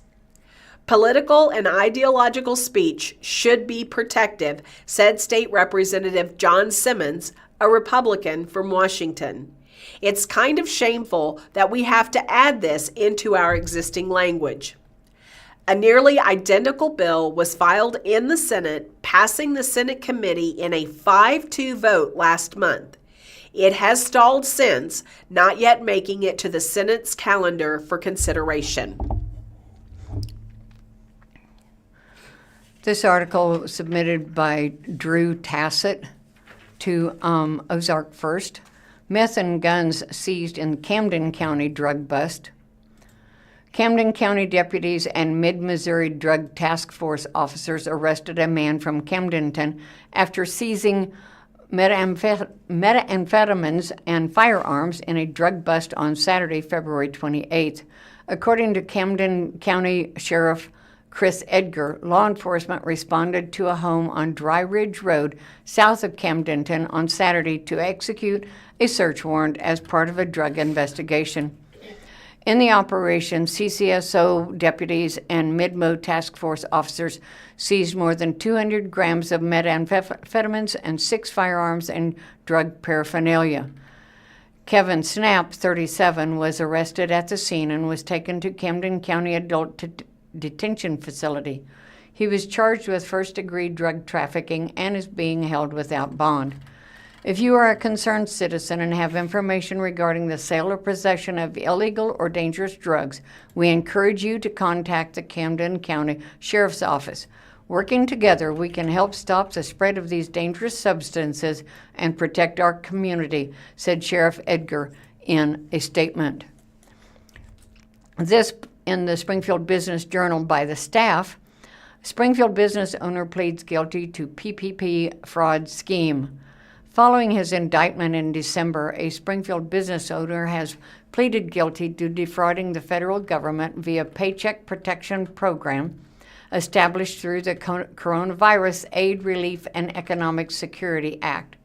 Political and ideological speech should be protected, said State Representative John Simmons, a Republican from Washington. It's kind of shameful that we have to add this into our existing language. A nearly identical bill was filed in the Senate, passing the Senate committee in a 5-2 vote last month. It has stalled since, not yet making it to the Senate's calendar for consideration. This article was submitted by Drew Tassett to Ozarks First. Meth and guns seized in Camden County drug bust. Camden County deputies and Mid-Missouri Drug Task Force officers arrested a man from Camdenton after seizing methamphetamines and firearms in a drug bust on Saturday, February 28th. According to Camden County Sheriff Chris Edgar, law enforcement responded to a home on Dry Ridge Road south of Camdenton on Saturday to execute a search warrant as part of a drug investigation. In the operation, CCSO deputies and Mid-Mo task force officers seized more than 200 grams of methamphetamines and 6 firearms and drug paraphernalia. Kevin Snap, 37, was arrested at the scene and was taken to Camden County Adult Detention Facility. He was charged with first-degree drug trafficking and is being held without bond. If you are a concerned citizen and have information regarding the sale or possession of illegal or dangerous drugs, we encourage you to contact the Camden County Sheriff's Office. Working together, we can help stop the spread of these dangerous substances and protect our community, said Sheriff Edgar in a statement. This in the Springfield Business Journal by the staff. Springfield business owner pleads guilty to PPP fraud scheme. Following his indictment in December, a Springfield business owner has pleaded guilty to defrauding the federal government via Paycheck Protection Program established through the Coronavirus Aid, Relief, and Economic Security Act.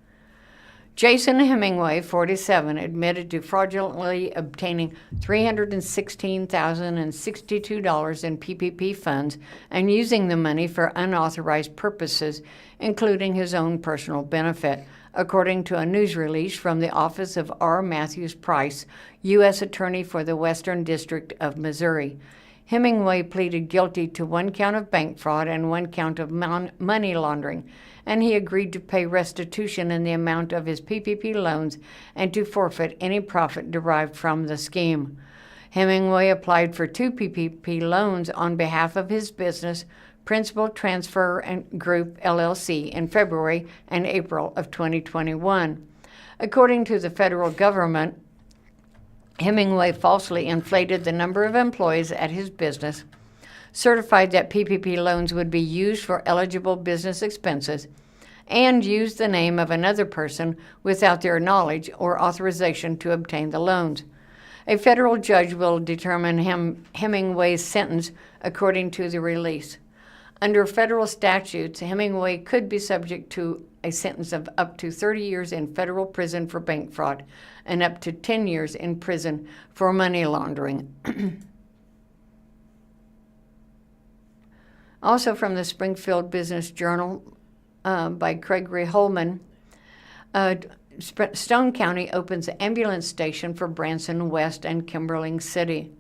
Jason Hemingway, 47, admitted to fraudulently obtaining $316,062 in PPP funds and using the money for unauthorized purposes, including his own personal benefit, according to a news release from the office of R. Matthews Price, U.S. Attorney for the Western District of Missouri. Hemingway pleaded guilty to 1 count of bank fraud and 1 count of money laundering, and he agreed to pay restitution in the amount of his PPP loans and to forfeit any profit derived from the scheme. Hemingway applied for 2 PPP loans on behalf of his business, Principal Transfer and Group, LLC, in February and April of 2021. According to the federal government, Hemingway falsely inflated the number of employees at his business, certified that PPP loans would be used for eligible business expenses, and used the name of another person without their knowledge or authorization to obtain the loans. A federal judge will determine Hemingway's sentence according to the release. Under federal statutes, Hemingway could be subject to a sentence of up to 30 years in federal prison for bank fraud and up to 10 years in prison for money laundering. Also from the Springfield Business Journal by Gregory Holman, Stone County opens ambulance station for Branson West and Kimberling City.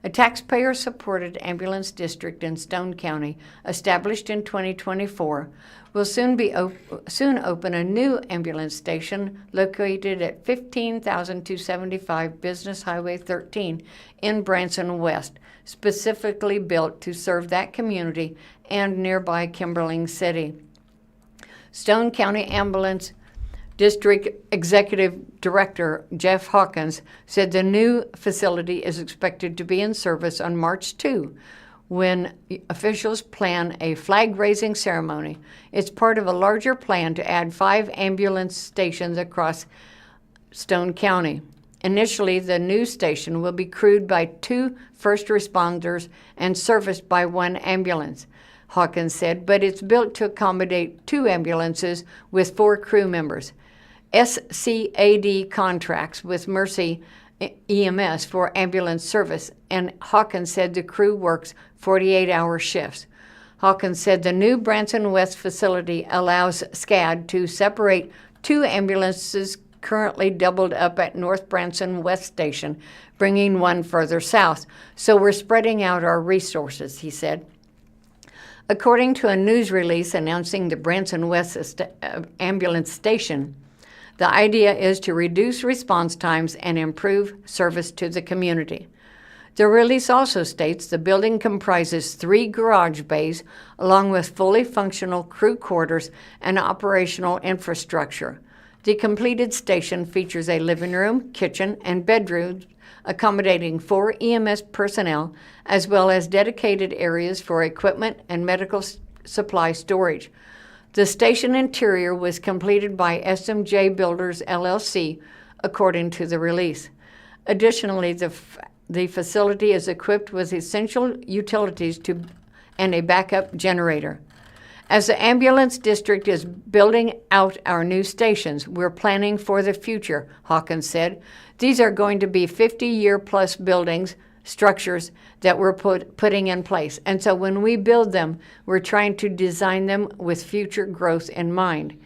A taxpayer-supported ambulance district in Stone County, established in 2024, will soon open a new ambulance station located at 15,275 Business Highway 13 in Branson West, specifically built to serve that community and nearby Kimberling City. Stone County Ambulance District Executive Director Jeff Hawkins said the new facility is expected to be in service on March 2, when officials plan a flag-raising ceremony. It's part of a larger plan to add 5 ambulance stations across Stone County. Initially, the new station will be crewed by 2 first responders and serviced by 1 ambulance, Hawkins said, but it's built to accommodate 2 ambulances with 4 crew members. SCAD contracts with Mercy EMS for ambulance service, and Hawkins said the crew works 48-hour shifts. Hawkins said the new Branson West facility allows SCAD to separate 2 ambulances currently doubled up at North Branson West Station, bringing 1 further south. So we're spreading out our resources, he said. According to a news release announcing the Branson West ambulance station, the idea is to reduce response times and improve service to the community. The release also states the building comprises 3 garage bays along with fully functional crew quarters and operational infrastructure. The completed station features a living room, kitchen, and bedrooms accommodating 4 EMS personnel, as well as dedicated areas for equipment and medical supply storage. The station interior was completed by SMJ Builders, LLC, according to the release. Additionally, the facility is equipped with essential utilities and a backup generator. As the ambulance district is building out our new stations, we're planning for the future, Hawkins said. These are going to be 50-year-plus buildings, structures that we're putting in place. And so when we build them, we're trying to design them with future growth in mind.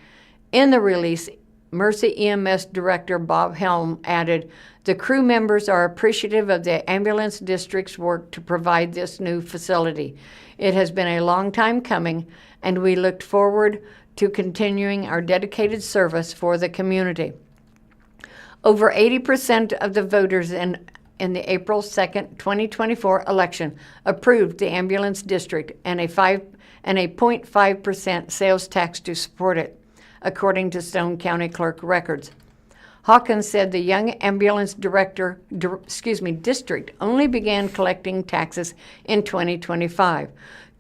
In the release, Mercy EMS Director Bob Helm added, the crew members are appreciative of the ambulance district's work to provide this new facility. It has been a long time coming, and we looked forward to continuing our dedicated service for the community. Over 80% of the voters in the April 2nd, 2024 election approved the ambulance district and a 0.5% sales tax to support it, according to Stone County Clerk records. Hawkins said the young ambulance district only began collecting taxes in 2025.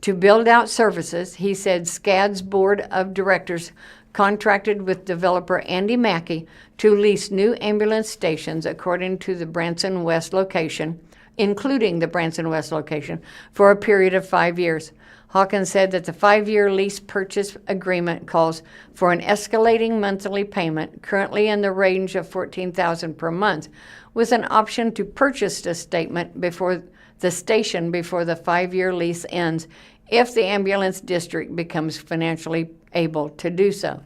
To build out services, he said SCAD's board of directors contracted with developer Andy Mackey to lease new ambulance stations according to the Branson West location, including the Branson West location, for a period of 5 years. Hawkins said that the 5-year lease purchase agreement calls for an escalating monthly payment, currently in the range of $14,000 per month, with an option to purchase the station before the 5-year lease ends if the ambulance district becomes financially able to do so.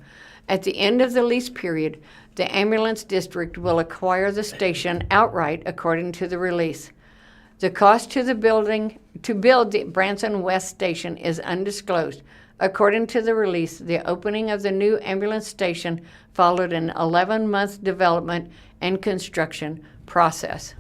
At the end of the lease period, the ambulance district will acquire the station outright according to the release. The cost to build the Branson West station is undisclosed. According to the release, the opening of the new ambulance station followed an 11-month development and construction process.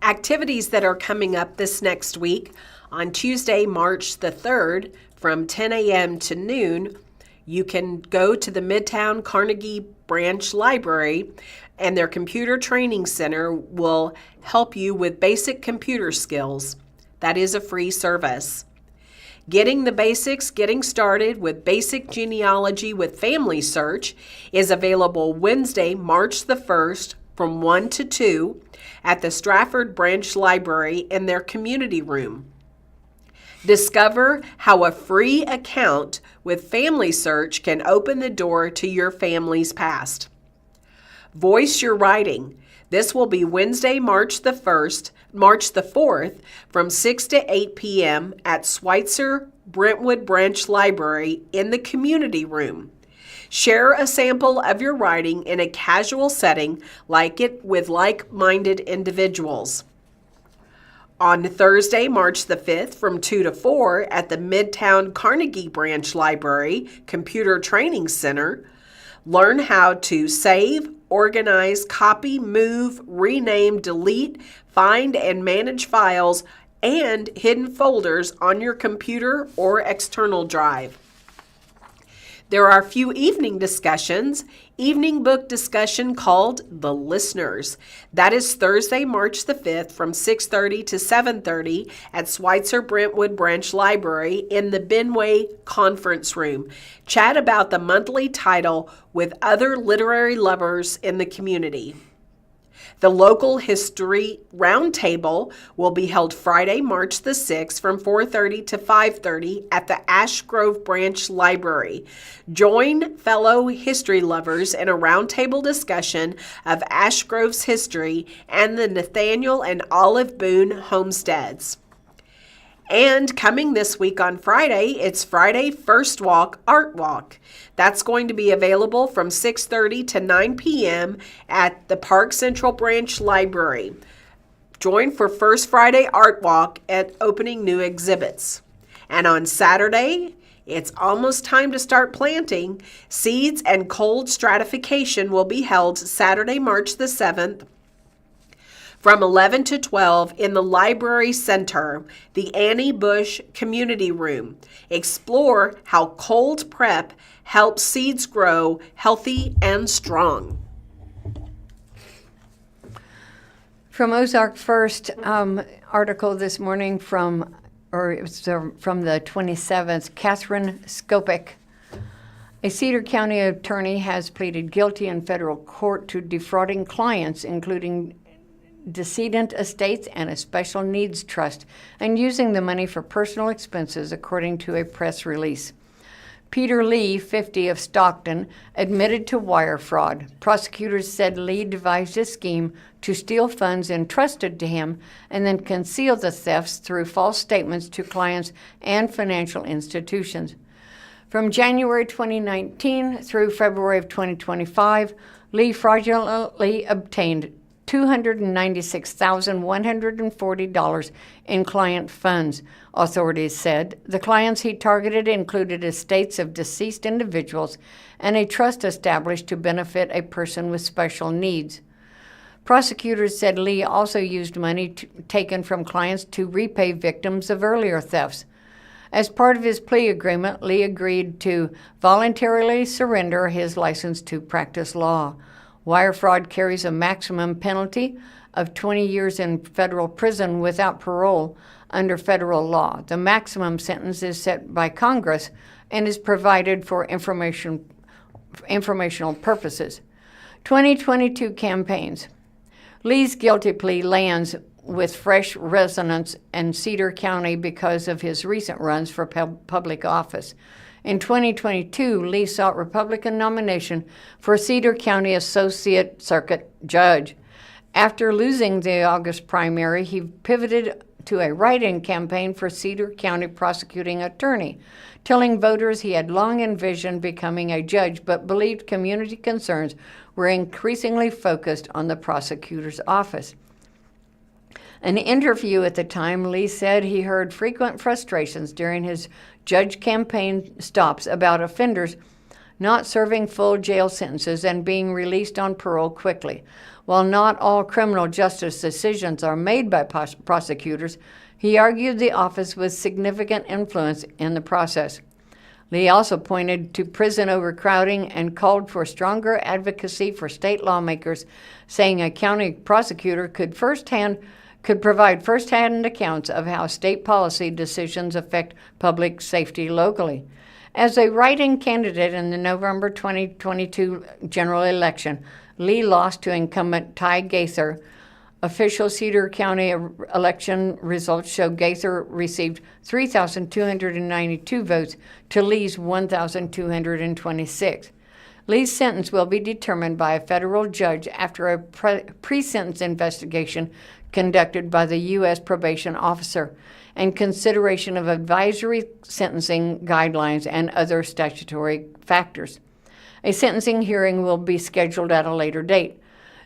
Activities that are coming up this next week: on Tuesday, March the 3rd, from 10 a.m. to noon, you can go to the Midtown Carnegie Branch Library, and their computer training center will help you with basic computer skills. That is a free service. Getting the Basics, Getting Started with Basic Genealogy with Family Search is available Wednesday, March the 1st from 1 to 2 at the Stratford Branch Library in their community room. Discover how a free account with Family Search can open the door to your family's past. Voice Your Writing. This will be Wednesday, March the 4th, from 6 to 8 p.m. at Schweitzer Brentwood Branch Library in the community room. Share a sample of your writing in a casual setting with like-minded individuals. On Thursday, March the 5th, from 2 to 4 at the Midtown Carnegie Branch Library Computer Training Center, learn how to save, organize, copy, move, rename, delete, find, and manage files and hidden folders on your computer or external drive. There are a few evening discussions. Evening book discussion called The Listeners. That is Thursday, March the 5th from 6:30 to 7:30 at Schweitzer Brentwood Branch Library in the Benway Conference Room. Chat about the monthly title with other literary lovers in the community. The local history roundtable will be held Friday, March the 6th from 4:30 to 5:30 at the Ash Grove Branch Library. Join fellow history lovers in a roundtable discussion of Ash Grove's history and the Nathaniel and Olive Boone homesteads. And coming this week on Friday, it's Friday First Walk Art Walk. That's going to be available from 6:30 to 9 p.m. at the Park Central Branch Library. Join for First Friday Art Walk at opening new exhibits. And on Saturday, it's almost time to start planting. Seeds and cold stratification will be held Saturday, March the 7th, from 11 to 12 in the Library Center, the Annie Bush Community Room. Explore how cold prep helps seeds grow healthy and strong. From Ozarks First, article this morning from the 27th, Catherine Skopik. A Cedar County attorney has pleaded guilty in federal court to defrauding clients, including decedent estates and a special needs trust, and using the money for personal expenses, according to a press release. Peter Lee, 50, of Stockton, admitted to wire fraud. Prosecutors said Lee devised a scheme to steal funds entrusted to him and then conceal the thefts through false statements to clients and financial institutions. From January 2019 through February of 2025, Lee fraudulently obtained $296,140 in client funds, authorities said. The clients he targeted included estates of deceased individuals and a trust established to benefit a person with special needs. Prosecutors said Lee also used money taken from clients to repay victims of earlier thefts. As part of his plea agreement, Lee agreed to voluntarily surrender his license to practice law. Wire fraud carries a maximum penalty of 20 years in federal prison without parole under federal law. The maximum sentence is set by Congress and is provided for informational purposes. 2022 campaigns. Lee's guilty plea lands with fresh resonance in Cedar County because of his recent runs for public office. In 2022, Lee sought Republican nomination for Cedar County Associate Circuit Judge. After losing the August primary, he pivoted to a write-in campaign for Cedar County prosecuting attorney, telling voters he had long envisioned becoming a judge but believed community concerns were increasingly focused on the prosecutor's office. An interview at the time, Lee said he heard frequent frustrations during his judge campaign stops about offenders not serving full jail sentences and being released on parole quickly. While not all criminal justice decisions are made by prosecutors, he argued the office was significant influence in the process. Lee also pointed to prison overcrowding and called for stronger advocacy for state lawmakers, saying a county prosecutor could provide first-hand accounts of how state policy decisions affect public safety locally. As a write-in candidate in the November 2022 general election, Lee lost to incumbent Ty Gaither. Official Cedar County election results show Gaither received 3,292 votes to Lee's 1,226. Lee's sentence will be determined by a federal judge after a pre-sentence investigation conducted by the U.S. probation officer and consideration of advisory sentencing guidelines and other statutory factors. A sentencing hearing will be scheduled at a later date.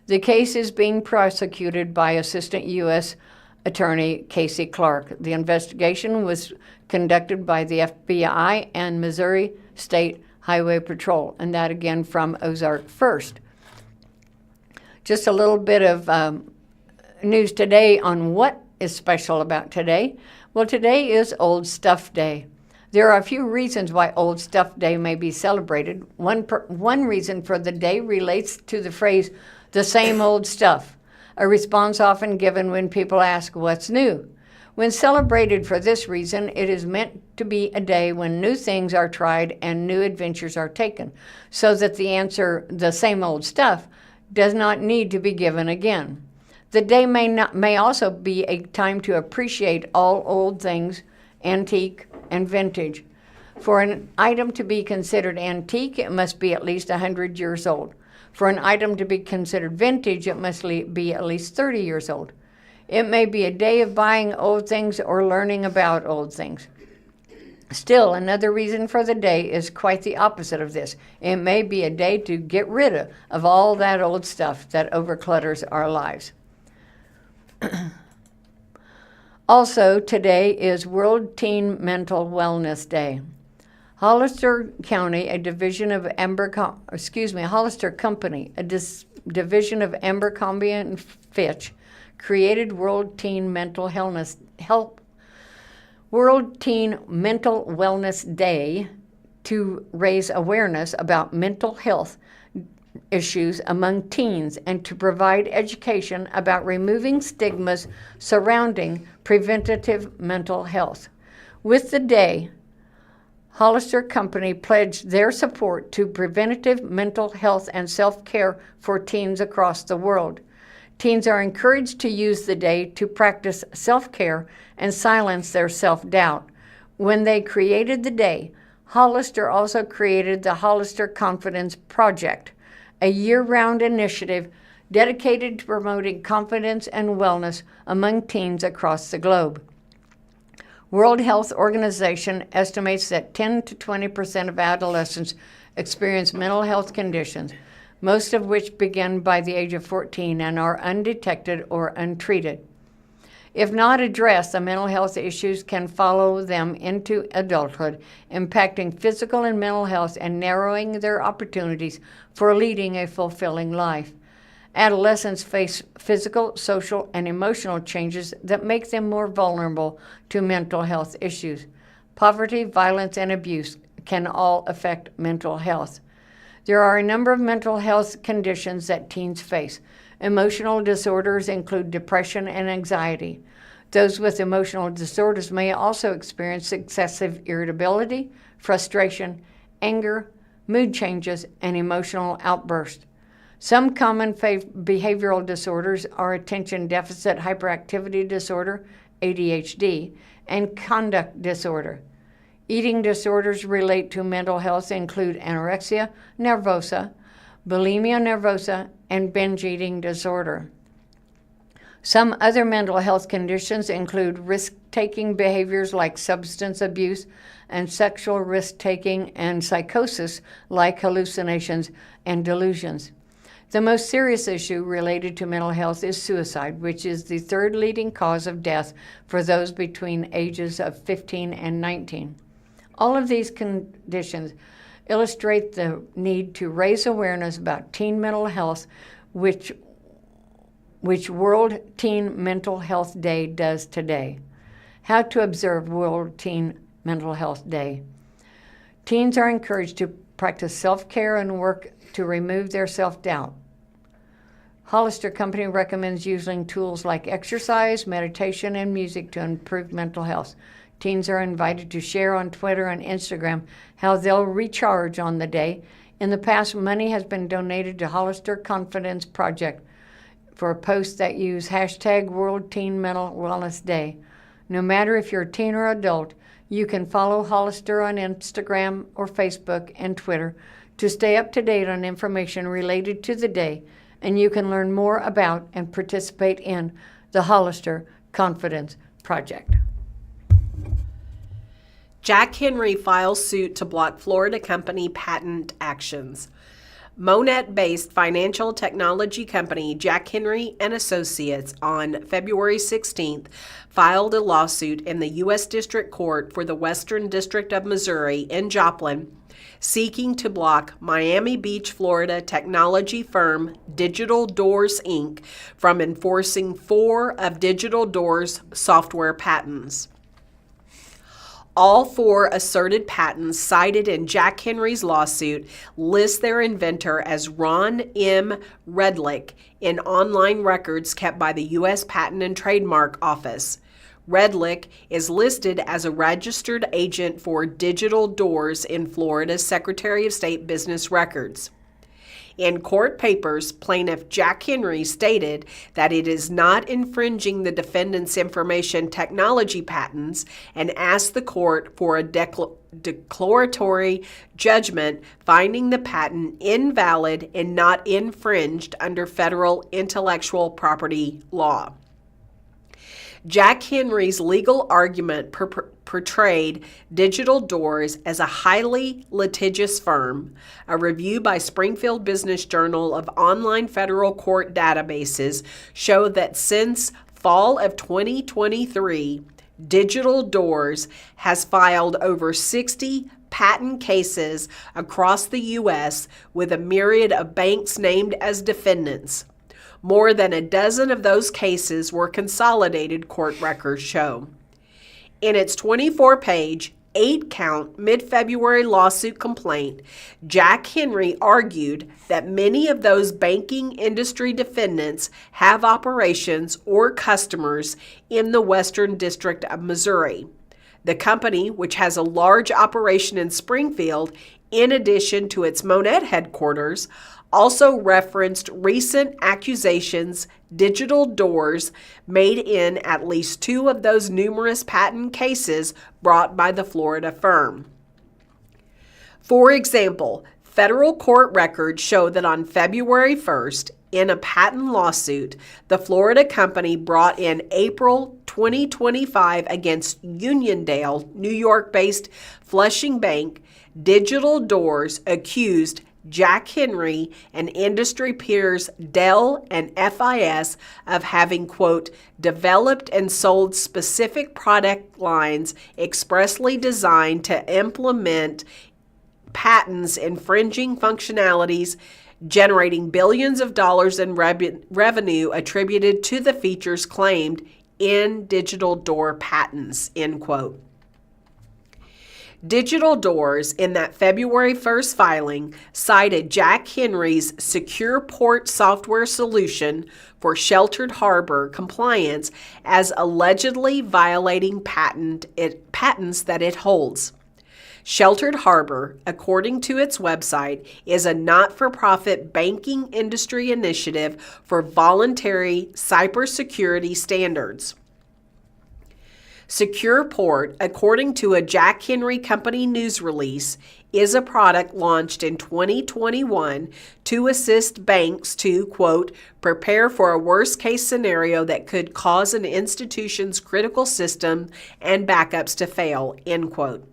The case is being prosecuted by Assistant U.S. Attorney Casey Clark. The investigation was conducted by the FBI and Missouri State Highway Patrol, and that again from Ozarks First. Just a little bit of news today on what is special about today. Well, today is Old Stuff Day. There are a few reasons why Old Stuff Day may be celebrated. One reason for the day relates to the phrase, the same old stuff, a response often given when people ask, what's new? When celebrated for this reason, it is meant to be a day when new things are tried and new adventures are taken, so that the answer, the same old stuff, does not need to be given again. The day may also be a time to appreciate all old things, antique and vintage. For an item to be considered antique, it must be at least 100 years old. For an item to be considered vintage, it must be at least 30 years old. It may be a day of buying old things or learning about old things. Still, another reason for the day is quite the opposite of this. It may be a day to get rid of all that old stuff that overclutters our lives. Also, today is World Teen Mental Wellness Day. Hollister County, a division of Hollister Company, a division of Abercrombie and Fitch, created World Teen Mental Wellness Day to raise awareness about mental health issues among teens and to provide education about removing stigmas surrounding preventative mental health. With the day, Hollister Company pledged their support to preventative mental health and self-care for teens across the world. Teens are encouraged to use the day to practice self-care and silence their self-doubt. When they created the day, Hollister also created the Hollister Confidence Project, a year-round initiative dedicated to promoting confidence and wellness among teens across the globe. World Health Organization estimates that 10 to 20% of adolescents experience mental health conditions, most of which begin by the age of 14 and are undetected or untreated. If not addressed, the mental health issues can follow them into adulthood, impacting physical and mental health and narrowing their opportunities for leading a fulfilling life. Adolescents face physical, social, and emotional changes that make them more vulnerable to mental health issues. Poverty, violence, and abuse can all affect mental health. There are a number of mental health conditions that teens face. Emotional disorders include depression and anxiety. Those with emotional disorders may also experience excessive irritability, frustration, anger, mood changes, and emotional outbursts. Some common behavioral disorders are attention deficit hyperactivity disorder, ADHD, and conduct disorder. Eating disorders related to mental health include anorexia nervosa, bulimia nervosa, and binge eating disorder. Some other mental health conditions include risk-taking behaviors like substance abuse and sexual risk-taking, and psychosis like hallucinations and delusions. The most serious issue related to mental health is suicide, which is the third leading cause of death for those between ages of 15 and 19. All of these conditions illustrate the need to raise awareness about teen mental health, which World Teen Mental Health Day does today. How to observe World Teen Mental Health Day. Teens are encouraged to practice self-care and work to remove their self-doubt. Hollister Company recommends using tools like exercise, meditation, and music to improve mental health. Teens are invited to share on Twitter and Instagram how they'll recharge on the day. In the past, money has been donated to Hollister Confidence Project for posts that use hashtag World Teen Mental Wellness Day. No matter if you're a teen or adult, you can follow Hollister on Instagram or Facebook and Twitter to stay up to date on information related to the day, and you can learn more about and participate in the Hollister Confidence Project. Jack Henry files suit to block Florida company patent actions. Monette-based financial technology company Jack Henry & Associates on February 16th filed a lawsuit in the U.S. District Court for the Western District of Missouri in Joplin, seeking to block Miami Beach, Florida technology firm Digital Doors, Inc. from enforcing 4 of Digital Doors' software patents. All 4 asserted patents cited in Jack Henry's lawsuit list their inventor as Ron M. Redlick in online records kept by the U.S. Patent and Trademark Office. Redlick is listed as a registered agent for Digital Doors in Florida's Secretary of State business records. In court papers, plaintiff Jack Henry stated that it is not infringing the defendant's information technology patents and asked the court for a declaratory judgment finding the patent invalid and not infringed under federal intellectual property law. Jack Henry's legal argument portrayed Digital Doors as a highly litigious firm. A review by Springfield Business Journal of online federal court databases showed that since fall of 2023, Digital Doors has filed over 60 patent cases across the U.S. with a myriad of banks named as defendants. More than a dozen of those cases were consolidated, court records show. In its 24-page, 8-count mid-February lawsuit complaint, Jack Henry argued that many of those banking industry defendants have operations or customers in the Western District of Missouri. The company, which has a large operation in Springfield, in addition to its Monette headquarters, also referenced recent accusations Digital Doors made in at least 2 of those numerous patent cases brought by the Florida firm. For example, federal court records show that on February 1st, in a patent lawsuit, the Florida company brought in April 2025 against Uniondale, New York-based Flushing Bank, Digital Doors accused Jack Henry and industry peers Dell and FIS of having, quote, developed and sold specific product lines expressly designed to implement patents infringing functionalities, generating billions of dollars in revenue attributed to the features claimed in Digital Door patents, end quote. Digital Doors, in that February 1st filing, cited Jack Henry's Secure Port software solution for sheltered harbor compliance as allegedly violating patents that it holds. Sheltered Harbor, according to its website, is a not-for-profit banking industry initiative for voluntary cybersecurity standards. SecurePort, according to a Jack Henry Company news release, is a product launched in 2021 to assist banks to, quote, prepare for a worst-case scenario that could cause an institution's critical system and backups to fail, end quote.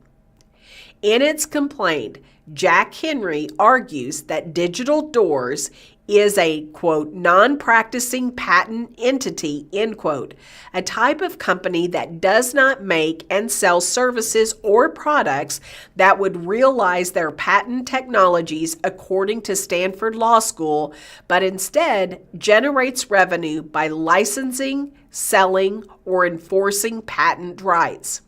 In its complaint, Jack Henry argues that Digital Doors is a, quote, non-practicing patent entity, end quote, a type of company that does not make and sell services or products that would realize their patent technologies according to Stanford Law School, but instead generates revenue by licensing, selling, or enforcing patent rights.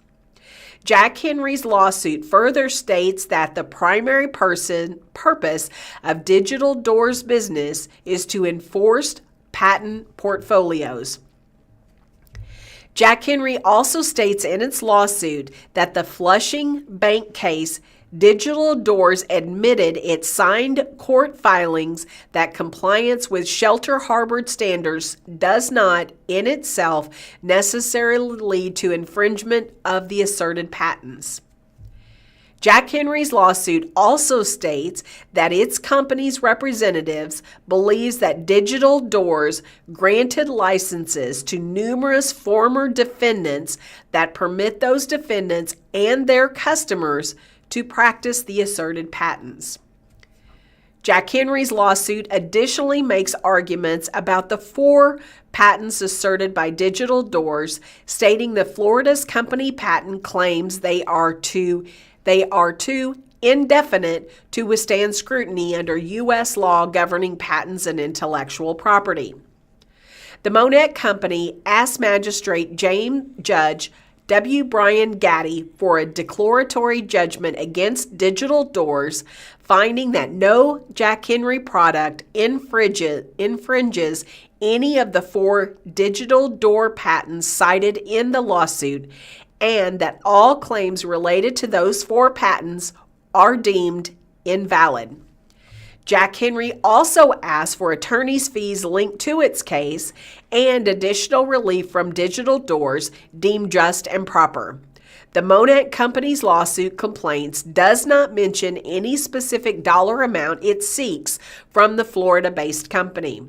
Jack Henry's lawsuit further states that the primary purpose of Digital Doors business is to enforce patent portfolios. Jack Henry also states in its lawsuit that the Flushing Bank case, Digital Doors admitted it signed court filings that compliance with Shelter Harbor standards does not, in itself, necessarily lead to infringement of the asserted patents. Jack Henry's lawsuit also states that its company's representatives believes that Digital Doors granted licenses to numerous former defendants that permit those defendants and their customers to practice the asserted patents. Jack Henry's lawsuit additionally makes arguments about the 4 patents asserted by Digital Doors, stating that Florida's company patent claims they are too indefinite to withstand scrutiny under U.S. law governing patents and intellectual property. The Monette Company asked Magistrate Judge W. Brian Gaddy for a declaratory judgment against Digital Doors, finding that no Jack Henry product infringes any of the 4 digital door patents cited in the lawsuit, and that all claims related to those 4 patents are deemed invalid. Jack Henry also asked for attorney's fees linked to its case and additional relief from Digital Doors deemed just and proper. The Monette Company's lawsuit complaints does not mention any specific dollar amount it seeks from the Florida-based company.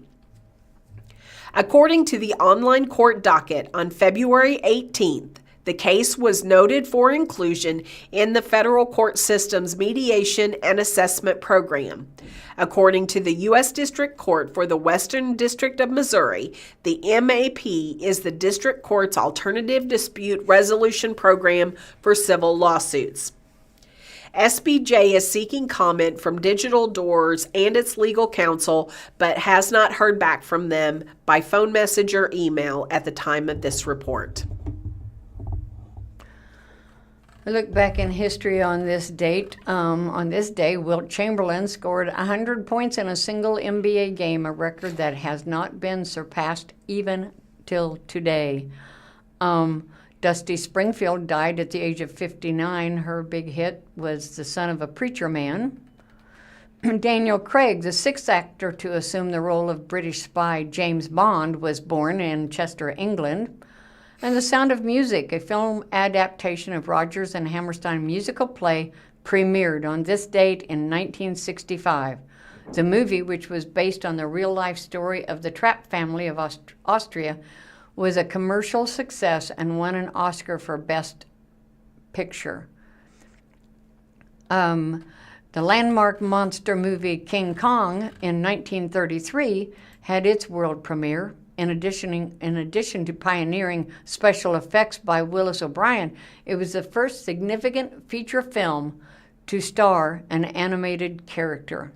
According to the online court docket on February 18th, the case was noted for inclusion in the federal court system's mediation and assessment program. According to the U.S. District Court for the Western District of Missouri, the MAP is the district court's alternative dispute resolution program for civil lawsuits. SBJ is seeking comment from Digital Doors and its legal counsel, but has not heard back from them by phone message or email at the time of this report. I look back in history on this date. On this day, Wilt Chamberlain scored 100 points in a single NBA game, a record that has not been surpassed even till today. Dusty Springfield died at the age of 59. Her big hit was The Son of a Preacher Man. Daniel Craig, the 6th actor to assume the role of British spy James Bond, was born in Chester, England. And The Sound of Music, a film adaptation of Rodgers and Hammerstein musical play, premiered on this date in 1965. The movie, which was based on the real-life story of the Trapp family of Austria, was a commercial success and won an Oscar for Best Picture. The landmark monster movie King Kong in 1933 had its world premiere. In addition to pioneering special effects by Willis O'Brien, it was the first significant feature film to star an animated character.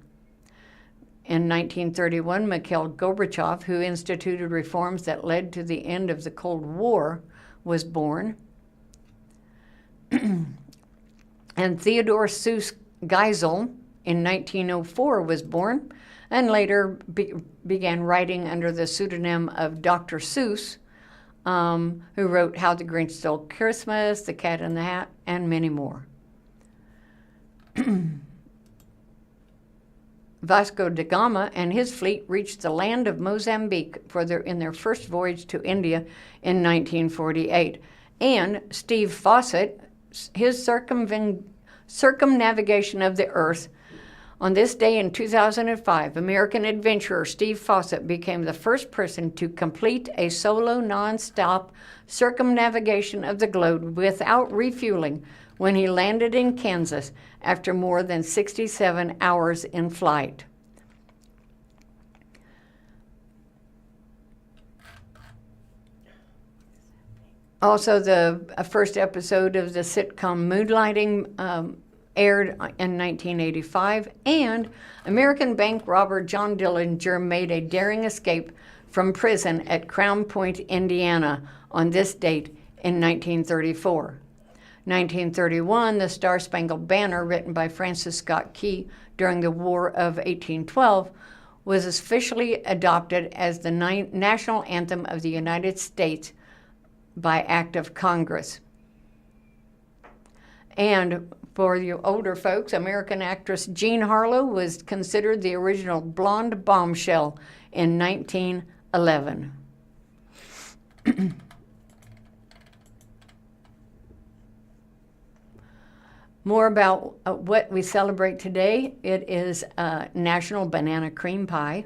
In 1931, Mikhail Gorbachev, who instituted reforms that led to the end of the Cold War, was born. And Theodore Seuss Geisel in 1904 was born, and later began writing under the pseudonym of Dr. Seuss, who wrote How the Grinch Stole Christmas, The Cat in the Hat, and many more. Vasco da Gama and his fleet reached the land of Mozambique in their first voyage to India in 1948. And Steve Fawcett, his circumnavigation of the Earth. On this day in 2005, American adventurer Steve Fawcett became the first person to complete a solo non-stop circumnavigation of the globe without refueling when he landed in Kansas after more than 67 hours in flight. Also, the first episode of the sitcom Moonlighting aired in 1985, and American bank robber John Dillinger made a daring escape from prison at Crown Point, Indiana on this date in 1934. 1931, the Star-Spangled Banner, written by Francis Scott Key during the War of 1812, was officially adopted as the national anthem of the United States by act of Congress. And for you older folks, American actress Jean Harlow was considered the original blonde bombshell in 1911. More about what we celebrate today. It is National Banana Cream Pie.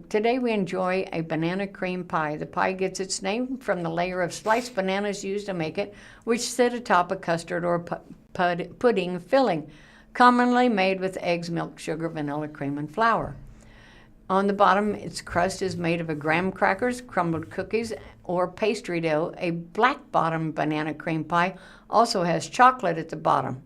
Today we enjoy a banana cream pie. The pie gets its name from the layer of sliced bananas used to make it, which sit atop a custard or pudding filling, commonly made with eggs, milk, sugar, vanilla, cream, and flour. On the bottom, its crust is made of graham crackers, crumbled cookies, or pastry dough. A black bottom banana cream pie also has chocolate at the bottom.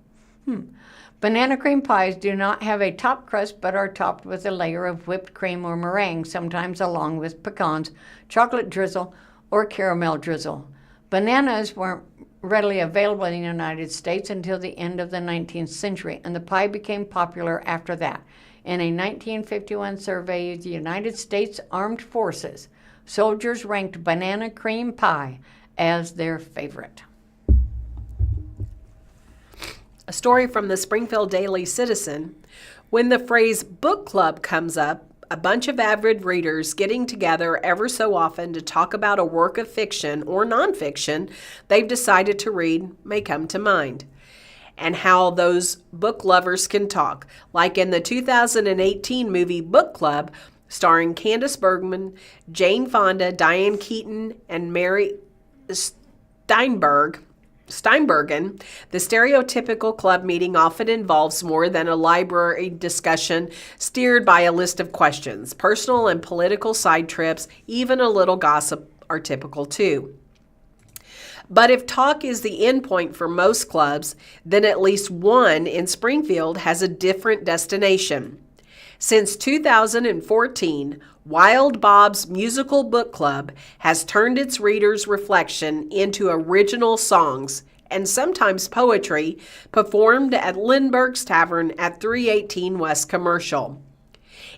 Banana cream pies do not have a top crust but are topped with a layer of whipped cream or meringue, sometimes along with pecans, chocolate drizzle, or caramel drizzle. Bananas weren't readily available in the United States until the end of the 19th century, and the pie became popular after that. In a 1951 survey of the United States Armed Forces, soldiers ranked banana cream pie as their favorite. A story from the Springfield Daily Citizen. When the phrase book club comes up, a bunch of avid readers getting together ever so often to talk about a work of fiction or nonfiction they've decided to read may come to mind. And how those book lovers can talk, like in the 2018 movie Book Club, starring Candace Bergman, Jane Fonda, Diane Keaton, and Mary Steinbergen. The stereotypical club meeting often involves more than a library discussion steered by a list of questions. Personal and political side trips, even a little gossip, are typical too. But if talk is the end point for most clubs, then at least one in Springfield has a different destination. Since 2014, Wild Bob's Musical Book Club has turned its readers' reflection into original songs and sometimes poetry performed at Lindbergh's Tavern at 318 West Commercial.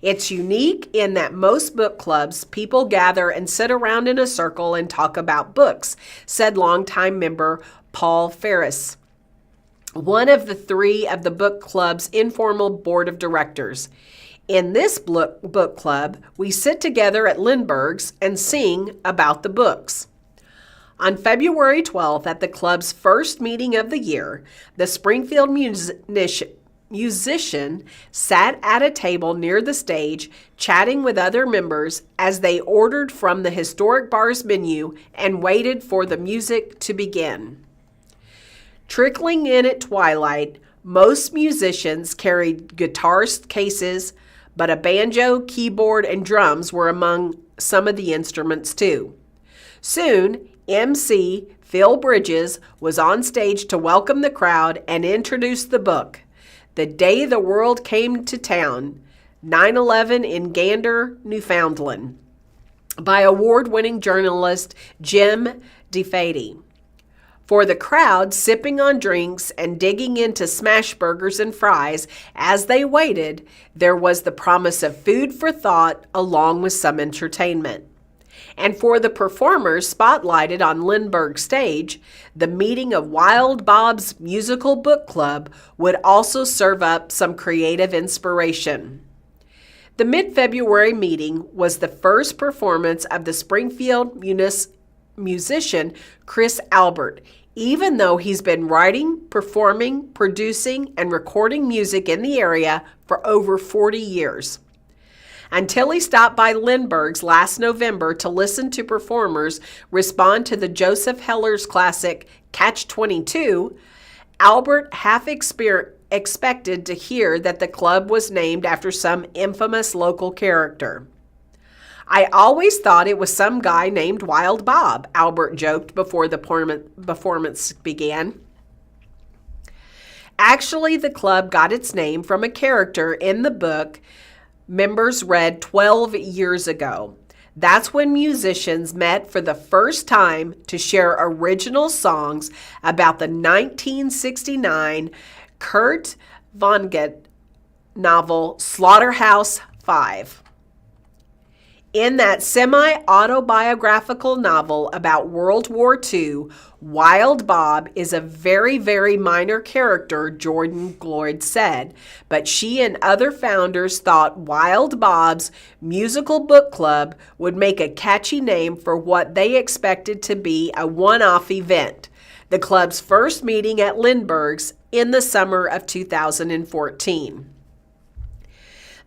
It's unique in that most book clubs, people gather and sit around in a circle and talk about books, said longtime member Paul Ferris, one of the three of the book club's informal board of directors. In this book club, we sit together at Lindbergh's and sing about the books. On February 12th, at the club's first meeting of the year, the Springfield musician sat at a table near the stage, chatting with other members as they ordered from the historic bar's menu and waited for the music to begin. Trickling in at twilight, most musicians carried guitar cases, but a banjo, keyboard, and drums were among some of the instruments too. Soon, MC Phil Bridges was on stage to welcome the crowd and introduce the book, The Day the World Came to Town, 9/11 in Gander, Newfoundland, by award-winning journalist Jim DeFady. For the crowd sipping on drinks and digging into smash burgers and fries as they waited, there was the promise of food for thought along with some entertainment. And for the performers spotlighted on Lindbergh's stage, the meeting of Wild Bob's Musical Book Club would also serve up some creative inspiration. The mid-February meeting was the first performance of the Springfield musician Chris Albert, even though he's been writing, performing, producing, and recording music in the area for over 40 years. Until he stopped by Lindbergh's last November to listen to performers respond to the Joseph Heller's classic Catch-22, Albert half expected to hear that the club was named after some infamous local character. "I always thought it was some guy named Wild Bob," Albert joked before the performance began. Actually, the club got its name from a character in the book members read 12 years ago. That's when musicians met for the first time to share original songs about the 1969 Kurt Vonnegut novel Slaughterhouse-Five. In that semi-autobiographical novel about World War II, Wild Bob is a very, very minor character, Jordan Gloyd said, but she and other founders thought Wild Bob's Musical Book Club would make a catchy name for what they expected to be a one-off event, the club's first meeting at Lindbergh's in the summer of 2014.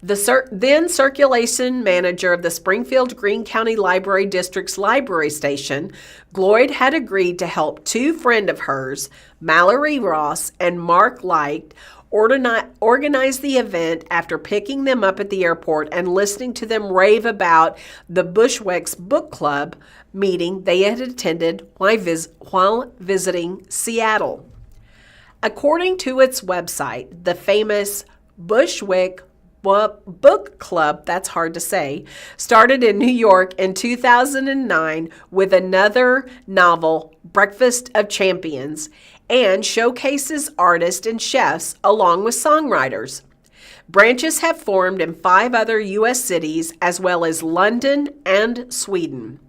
The then circulation manager of the Springfield Greene County Library District's library station, Gloyd had agreed to help two friends of hers, Mallory Ross and Mark Light, organize the event after picking them up at the airport and listening to them rave about the Bushwick's Book Club meeting they had attended while visiting Seattle. According to its website, the famous Bushwick Book Club, that's hard to say, started in New York in 2009 with another novel, Breakfast of Champions, and showcases artists and chefs along with songwriters. Branches have formed in 5 other U.S. cities as well as London and Sweden.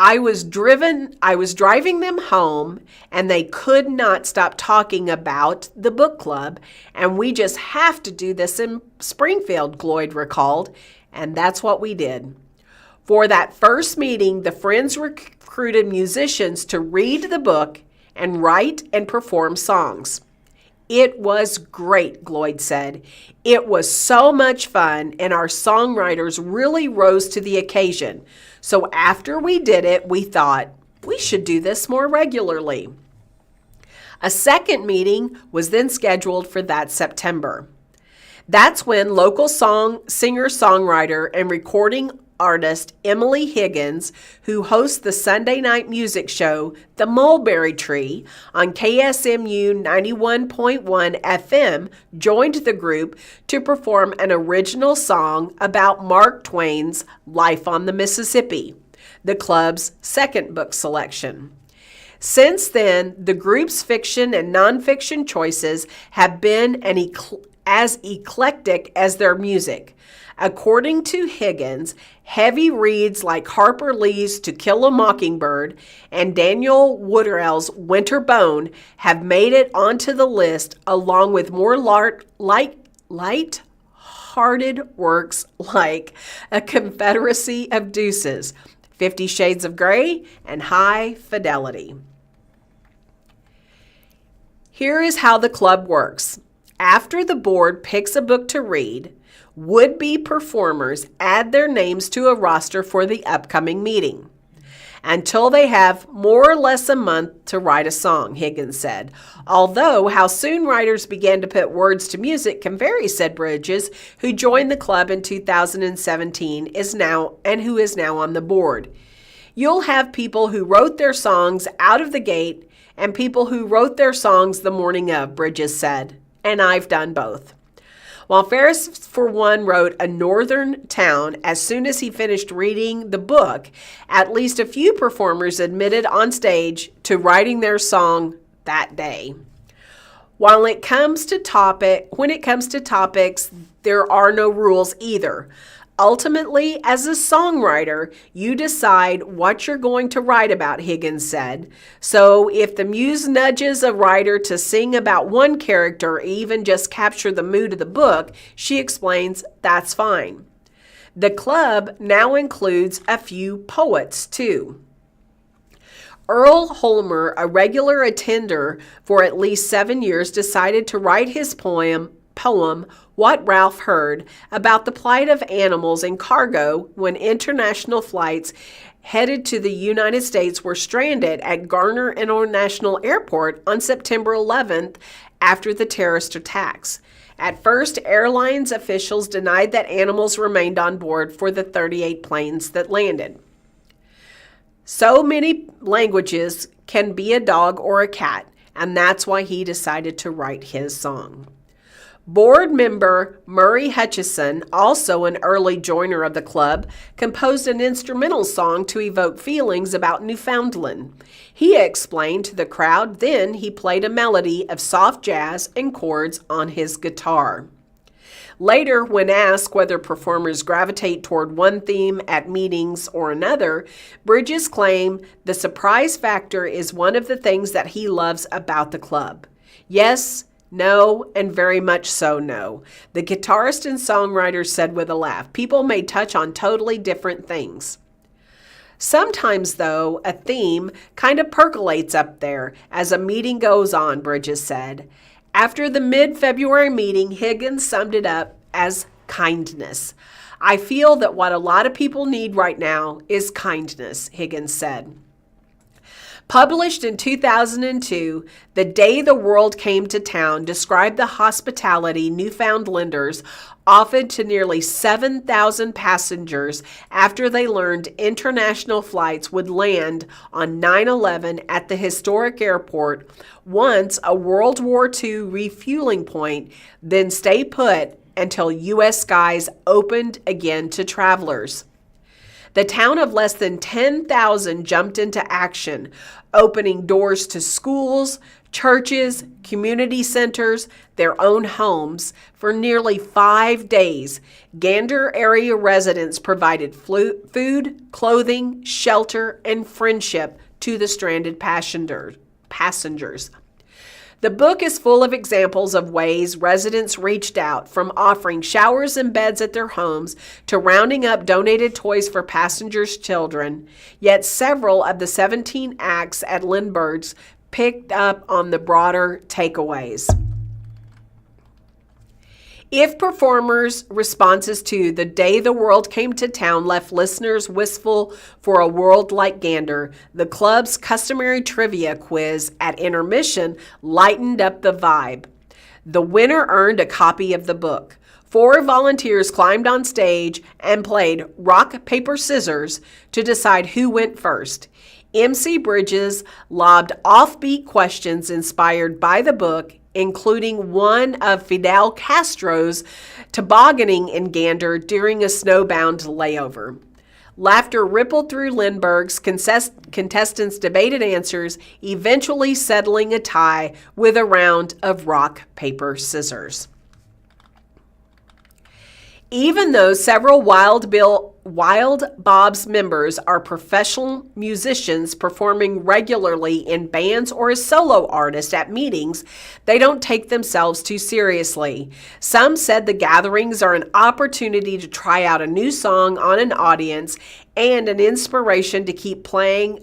I was driving them home, and they could not stop talking about the book club, and we just have to do this in Springfield, Gloyd recalled, and that's what we did. For that first meeting, the friends recruited musicians to read the book and write and perform songs. It was great, Gloyd said. It was so much fun, and our songwriters really rose to the occasion. So after we did it, we thought, we should do this more regularly. A second meeting was then scheduled for that September. That's when local singer-songwriter and recording artist Emily Higgins, who hosts the Sunday night music show The Mulberry Tree on KSMU 91.1 FM, joined the group to perform an original song about Mark Twain's Life on the Mississippi, the club's second book selection. Since then, the group's fiction and nonfiction choices have been as eclectic as their music. According to Higgins, heavy reads like Harper Lee's To Kill a Mockingbird and Daniel Woodrell's Winterbone have made it onto the list, along with more light-hearted works like A Confederacy of Deuces, 50 Shades of Grey, and High Fidelity. Here is how the club works. After the board picks a book to read, would-be performers add their names to a roster for the upcoming meeting until they have more or less a month to write a song, Higgins said. Although how soon writers began to put words to music can vary, said Bridges, who joined the club in 2017 who is now on the board. You'll have people who wrote their songs out of the gate and people who wrote their songs the morning of, Bridges said, and I've done both. While Ferris, for one, wrote A Northern Town as soon as he finished reading the book, at least a few performers admitted on stage to writing their song that day. When it comes to topics, there are no rules either. Ultimately, as a songwriter, you decide what you're going to write about, Higgins said. So if the muse nudges a writer to sing about one character or even just capture the mood of the book, she explains, that's fine. The club now includes a few poets, too. Earl Holmer, a regular attender for at least 7 years, decided to write his poem, What Ralph Heard, about the plight of animals in cargo when international flights headed to the United States were stranded at Garner International Airport on September 11th after the terrorist attacks. At first, airlines officials denied that animals remained on board for the 38 planes that landed. So many languages can be a dog or a cat, and that's why he decided to write his song. Board member Murray Hutchison, also an early joiner of the club, composed an instrumental song to evoke feelings about Newfoundland. He explained to the crowd, then he played a melody of soft jazz and chords on his guitar. Later, when asked whether performers gravitate toward one theme at meetings or another, Bridges claimed the surprise factor is one of the things that he loves about the club. Yes, no, and very much so no. The guitarist and songwriter said with a laugh, people may touch on totally different things. Sometimes, though, a theme kind of percolates up there as a meeting goes on, Bridges said. After the mid-February meeting, Higgins summed it up as kindness. I feel that what a lot of people need right now is kindness, Higgins said. Published in 2002, The Day the World Came to Town described the hospitality Newfoundlanders offered to nearly 7,000 passengers after they learned international flights would land on 9/11 at the historic airport, once a World War II refueling point, then stay put until U.S. skies opened again to travelers. The town of less than 10,000 jumped into action, opening doors to schools, churches, community centers, their own homes. For nearly 5 days, Gander area residents provided food, clothing, shelter, and friendship to the stranded passengers. The book is full of examples of ways residents reached out, from offering showers and beds at their homes to rounding up donated toys for passengers' children. Yet several of the 17 acts at Lindbergh's picked up on the broader takeaways. If performers' responses to The Day the World Came to Town left listeners wistful for a world like Gander, the club's customary trivia quiz at intermission lightened up the vibe. The winner earned a copy of the book. 4 volunteers climbed on stage and played rock, paper, scissors to decide who went first. MC Bridges lobbed offbeat questions inspired by the book, including one of Fidel Castro's tobogganing in Gander during a snowbound layover. Laughter rippled through Lindbergh's. Contestants debated answers, eventually settling a tie with a round of rock, paper, scissors. Even though several Wild Bob's members are professional musicians performing regularly in bands or as solo artists at meetings, they don't take themselves too seriously. Some said the gatherings are an opportunity to try out a new song on an audience and an inspiration to keep playing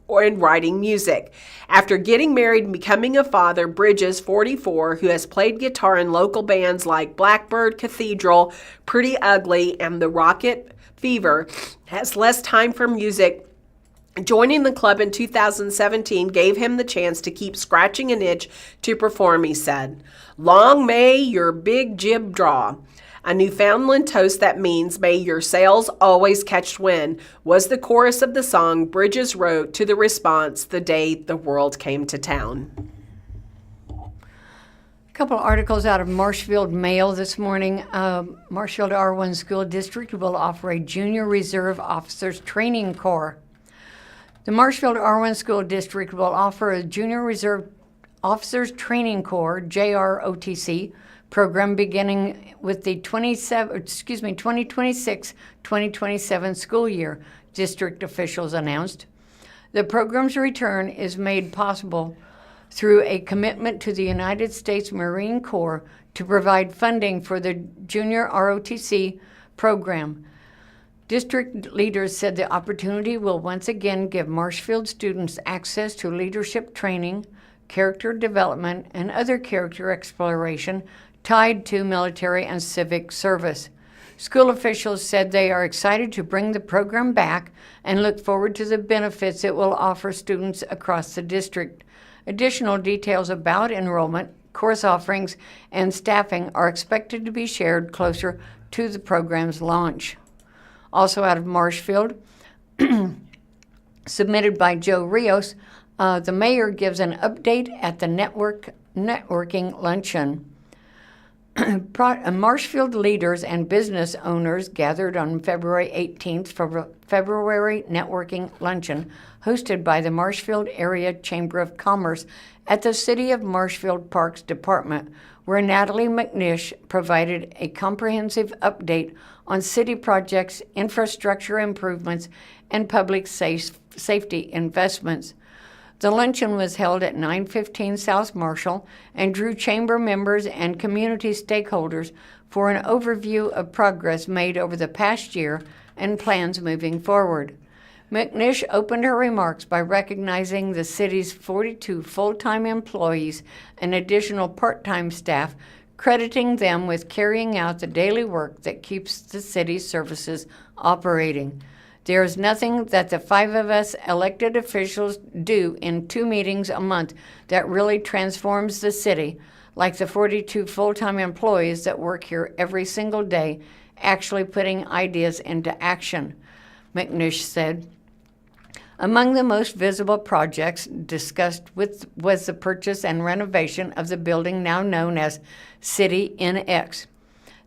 or in writing music. After getting married and becoming a father, Bridges, 44, who has played guitar in local bands like Blackbird, Cathedral, Pretty Ugly, and The Rocket Fever, has less time for music. Joining the club in 2017 gave him the chance to keep scratching an itch to perform, he said. Long may your big jib draw. A Newfoundland toast that means, may your sails always catch wind, was the chorus of the song Bridges wrote to the response, The Day the World Came to Town. A couple of articles out of Marshfield Mail this morning. Marshfield R1 School District will offer a Junior Reserve Officers Training Corps. The Marshfield R1 School District will offer a Junior Reserve Officers Training Corps, JROTC, program beginning with the 2026-2027 school year, district officials announced. The program's return is made possible through a commitment to the United States Marine Corps to provide funding for the junior ROTC program. District leaders said the opportunity will once again give Marshfield students access to leadership training, character development, and other character exploration tied to military and civic service. School officials said they are excited to bring the program back and look forward to the benefits it will offer students across the district. Additional details about enrollment, course offerings, and staffing are expected to be shared closer to the program's launch. Also out of Marshfield, submitted by Joe Rios, the mayor gives an update at the networking luncheon. Marshfield leaders and business owners gathered on February 18th for February networking luncheon hosted by the Marshfield Area Chamber of Commerce at the City of Marshfield Parks Department, where Natalie McNish provided a comprehensive update on city projects, infrastructure improvements, and public safety investments. The luncheon was held at 915 South Marshall and drew chamber members and community stakeholders for an overview of progress made over the past year and plans moving forward. McNish opened her remarks by recognizing the city's 42 full-time employees and additional part-time staff, crediting them with carrying out the daily work that keeps the city's services operating. There is nothing that the 5 of us elected officials do in 2 meetings a month that really transforms the city, like the 42 full-time employees that work here every single day, actually putting ideas into action, McNish said. Among the most visible projects discussed was the purchase and renovation of the building now known as City NX.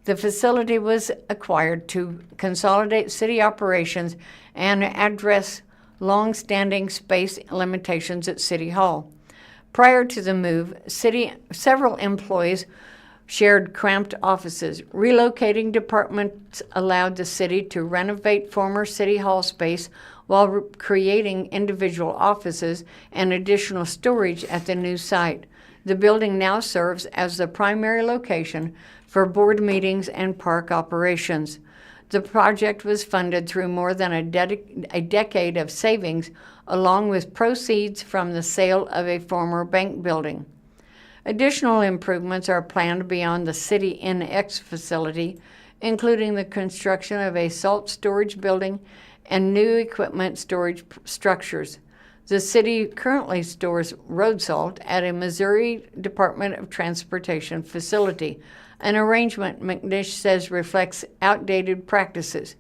The facility was acquired to consolidate city operations and address long-standing space limitations at City Hall. Prior to the move, several employees shared cramped offices. Relocating departments allowed the city to renovate former City Hall space while creating individual offices and additional storage at the new site. The building now serves as the primary location for board meetings and park operations. The project was funded through more than a decade of savings, along with proceeds from the sale of a former bank building. Additional improvements are planned beyond the City NX facility, including the construction of a salt storage building and new equipment storage structures. The city currently stores road salt at a Missouri Department of Transportation facility, an arrangement McNish says reflects outdated practices.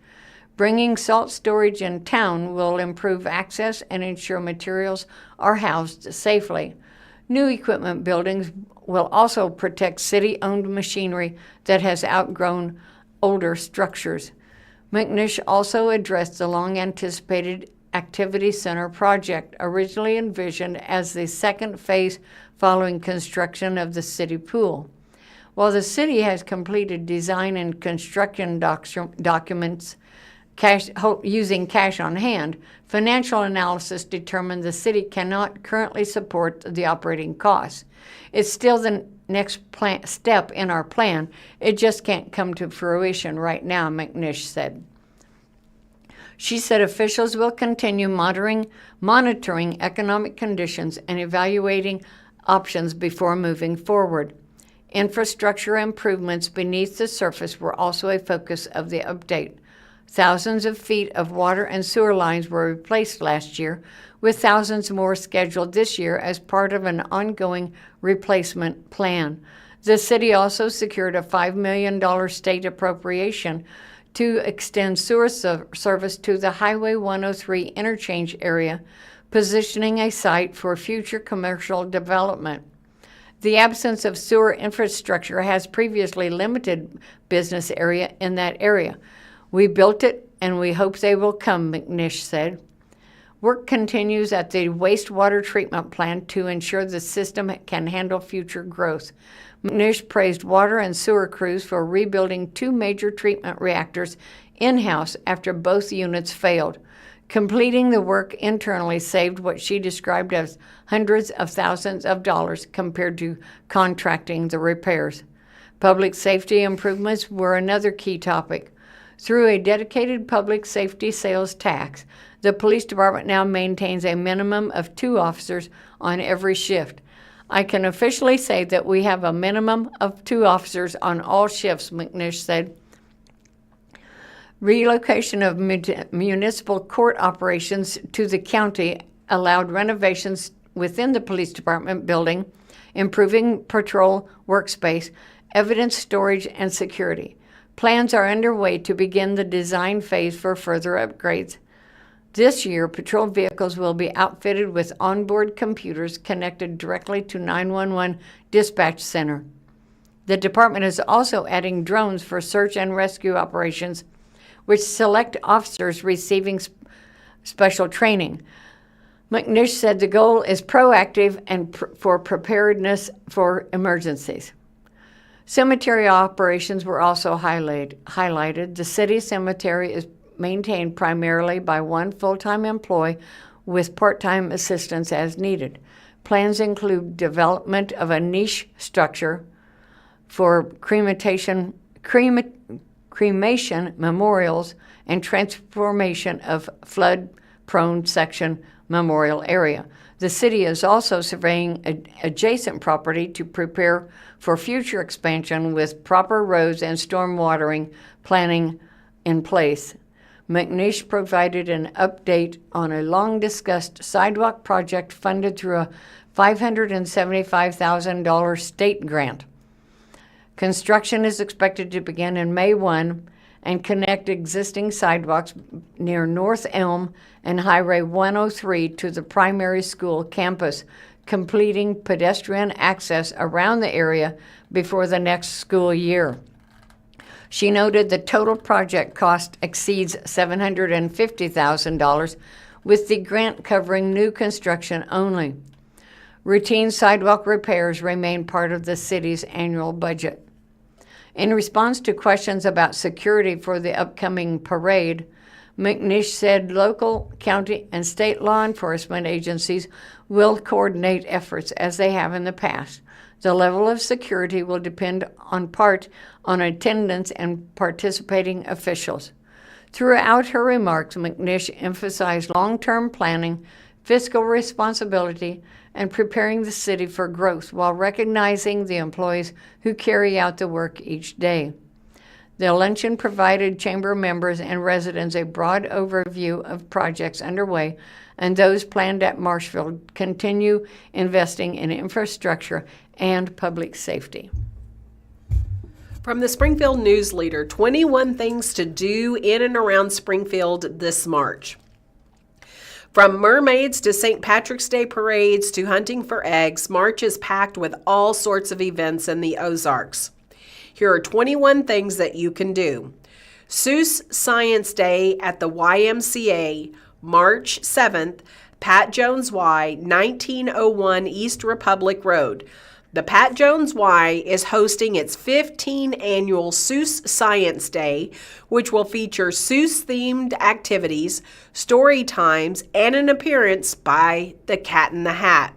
Bringing salt storage in town will improve access and ensure materials are housed safely. New equipment buildings will also protect city-owned machinery that has outgrown older structures. McNish also addressed the long-anticipated Activity Center project, originally envisioned as the second phase following construction of the city pool. While the city has completed design and construction documents using cash on hand, financial analysis determined the city cannot currently support the operating costs. It's still the next step in our plan. It just can't come to fruition right now, McNish said. She said officials will continue monitoring economic conditions and evaluating options before moving forward. Infrastructure improvements beneath the surface were also a focus of the update. Thousands of feet of water and sewer lines were replaced last year, with thousands more scheduled this year as part of an ongoing replacement plan. The city also secured a $5 million state appropriation to extend sewer service to the Highway 103 interchange area, positioning a site for future commercial development. The absence of sewer infrastructure has previously limited business area in that area. We built it, and we hope they will come, McNish said. Work continues at the wastewater treatment plant to ensure the system can handle future growth. McNish praised water and sewer crews for rebuilding 2 major treatment reactors in-house after both units failed. Completing the work internally saved what she described as hundreds of thousands of dollars compared to contracting the repairs. Public safety improvements were another key topic. Through a dedicated public safety sales tax, the police department now maintains a minimum of 2 officers on every shift. I can officially say that we have a minimum of 2 officers on all shifts, McNish said. Relocation of municipal court operations to the county allowed renovations within the police department building, improving patrol workspace, evidence storage, and security. Plans are underway to begin the design phase for further upgrades. This year, patrol vehicles will be outfitted with onboard computers connected directly to 911 dispatch center. The department is also adding drones for search and rescue operations, which select officers receiving special training. McNish said the goal is proactive and for preparedness for emergencies. Cemetery operations were also highlighted. The city cemetery is maintained primarily by 1 full-time employee with part-time assistance as needed. Plans include development of a niche structure for cremation memorials and transformation of flood-prone section memorial area. The city is also surveying adjacent property to prepare for future expansion with proper roads and storm watering planning in place. McNish provided an update on a long-discussed sidewalk project funded through a $575,000 state grant. Construction is expected to begin in May 1 and connect existing sidewalks near North Elm and Highway 103 to the primary school campus, completing pedestrian access around the area before the next school year. She noted the total project cost exceeds $750,000, with the grant covering new construction only. Routine sidewalk repairs remain part of the city's annual budget. In response to questions about security for the upcoming parade, McNish said local, county, and state law enforcement agencies will coordinate efforts as they have in the past. The level of security will depend on part on attendance and participating officials. Throughout her remarks, McNish emphasized long-term planning, fiscal responsibility, and preparing the city for growth while recognizing the employees who carry out the work each day. The luncheon provided chamber members and residents a broad overview of projects underway and those planned at Marshfield continue investing in infrastructure and public safety. From the Springfield News-Leader, 21 things to do in and around Springfield this March. From mermaids to St. Patrick's Day parades to hunting for eggs, March is packed with all sorts of events in the Ozarks. Here are 21 things that you can do. Seuss Science Day at the YMCA, March 7th, Pat Jones Y, 1901 East Republic Road. The Pat Jones Y is hosting its 15th annual Seuss Science Day, which will feature Seuss-themed activities, story times, and an appearance by the Cat in the Hat.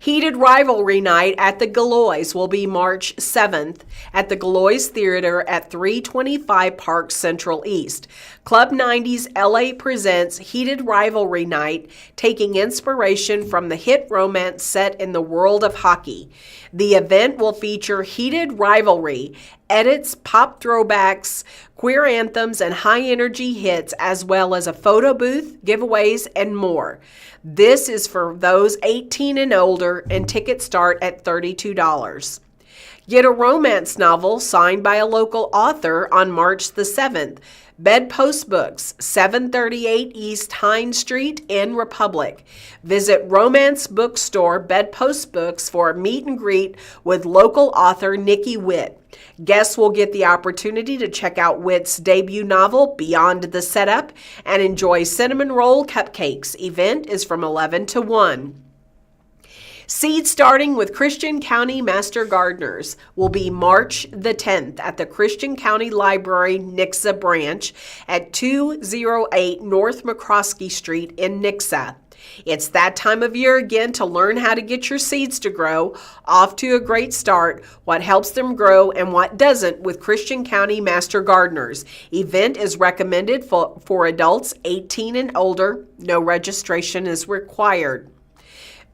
Heated Rivalry Night at the Galois will be March 7th at the Galois Theater at 325 Park Central East. Club 90's LA presents Heated Rivalry Night, taking inspiration from the hit romance set in the world of hockey. The event will feature heated rivalry, edits, pop throwbacks, queer anthems, and high-energy hits, as well as a photo booth, giveaways, and more. This is for those 18 and older, and tickets start at $32. Get a romance novel signed by a local author on March the 7th. Bedpost Books, 738 East Hines Street in Republic. Visit Romance Bookstore Bedpost Books for a meet and greet with local author Nikki Witt. Guests will get the opportunity to check out Witt's debut novel, Beyond the Setup, and enjoy cinnamon roll cupcakes. Event is from 11 to 1. Seed starting with Christian County Master Gardeners will be March the 10th at the Christian County Library Nixa branch at 208 North McCroskey Street in Nixa. It's that time of year again to learn how to get your seeds to grow off to a great start, what helps them grow and what doesn't with Christian County Master Gardeners. Event is recommended for adults 18 and older. No registration is required.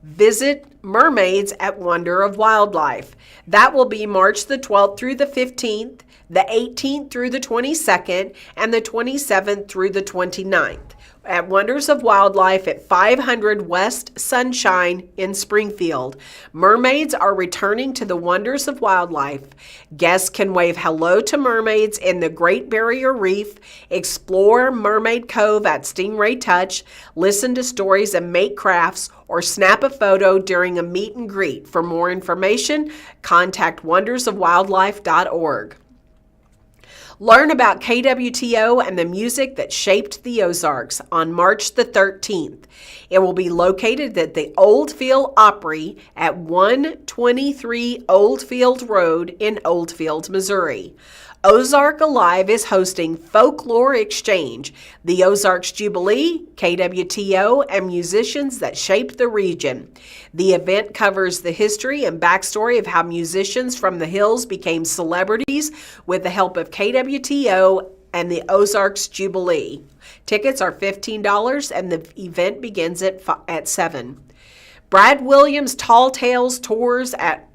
Visit Mermaids at Wonder of Wildlife. That will be March the 12th through the 15th, the 18th through the 22nd, and the 27th through the 29th at Wonders of Wildlife at 500 West Sunshine in Springfield. Mermaids are returning to the Wonders of Wildlife. Guests can wave hello to mermaids in the Great Barrier Reef, explore Mermaid Cove at Stingray Touch, listen to stories and make crafts, or snap a photo during a meet and greet. For more information, contact wondersofwildlife.org. Learn about KWTO and the music that shaped the Ozarks on March the 13th. It will be located at the Oldfield Opry at 123 Oldfield Road in Oldfield, Missouri. Ozark Alive is hosting Folklore Exchange, the Ozarks Jubilee, KWTO, and musicians that shaped the region. The event covers the history and backstory of how musicians from the hills became celebrities with the help of KWTO and the Ozarks Jubilee. Tickets are $15 and the event begins at 7. Brad Williams Tall Tales tours at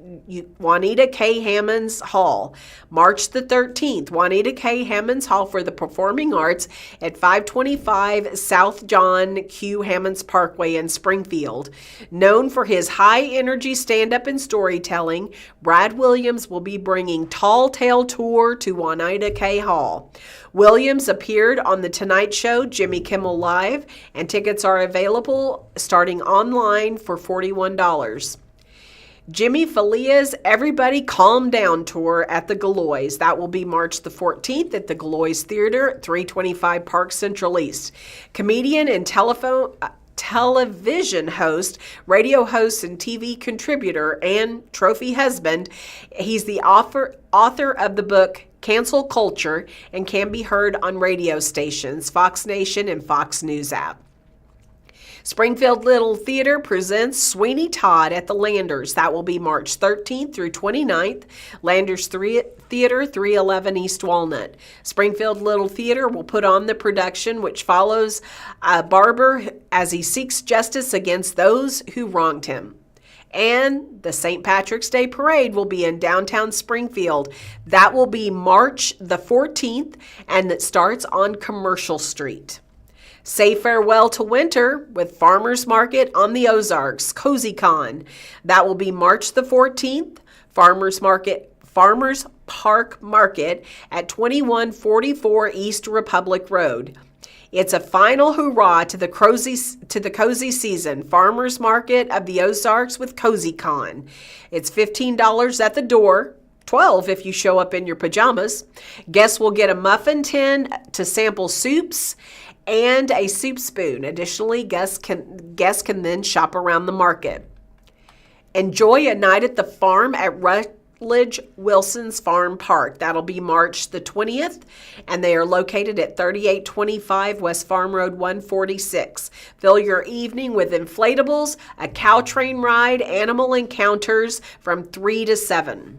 Juanita K. Hammonds Hall. March the 13th, Juanita K. Hammonds Hall for the Performing Arts at 525 South John Q. Hammonds Parkway in Springfield. Known for his high-energy stand-up and storytelling, Brad Williams will be bringing Tall Tale Tour to Juanita K. Hall. Williams appeared on The Tonight Show, Jimmy Kimmel Live, and tickets are available starting online for $41. Jimmy Falia's Everybody Calm Down Tour at the Galois. That will be March the 14th at the Galois Theater, 325 Park Central East. Comedian and television host, radio host, and TV contributor, and trophy husband. He's the author of the book Cancel Culture and can be heard on radio stations, Fox Nation and Fox News app. Springfield Little Theater presents Sweeney Todd at the Landers. That will be March 13th through 29th. Landers Theater, 311 East Walnut. Springfield Little Theater will put on the production, which follows a barber as he seeks justice against those who wronged him. And the St. Patrick's Day Parade will be in downtown Springfield. That will be March the 14th, and it starts on Commercial Street. Say farewell to winter with Farmers Market on the Ozarks, Cozy Con. That will be March the 14th, Farmers Park Market at 2144 East Republic Road. It's a final hurrah to the cozy season, Farmers Market of the Ozarks with Cozy Con. It's $15 at the door. $12 if you show up in your pajamas. Guests will get a muffin tin to sample soups and a soup spoon. Additionally, guests can then shop around the market. Enjoy a night at the farm at Rutledge Wilson's Farm Park. That'll be March the 20th, and they are located at 3825 West Farm Road 146. Fill your evening with inflatables, a cow train ride, animal encounters from 3 to 7.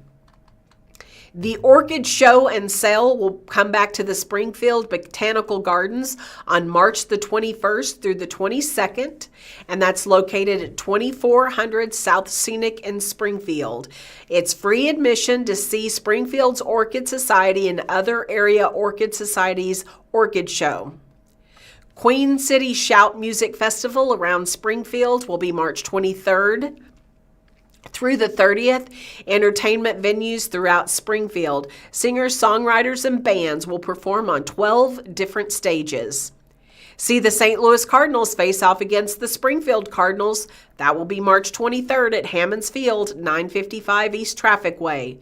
The Orchid Show and Sale will come back to the Springfield Botanical Gardens on March the 21st through the 22nd, and that's located at 2400 South Scenic in Springfield. It's free admission to see Springfield's Orchid Society and other area orchid societies' orchid show. Queen City Shout Music Festival around Springfield will be March 23rd. Through the 30th, entertainment venues throughout Springfield, singers, songwriters, and bands will perform on 12 different stages. See the St. Louis Cardinals face off against the Springfield Cardinals. That will be March 23rd at Hammonds Field, 955 East Traffic Way.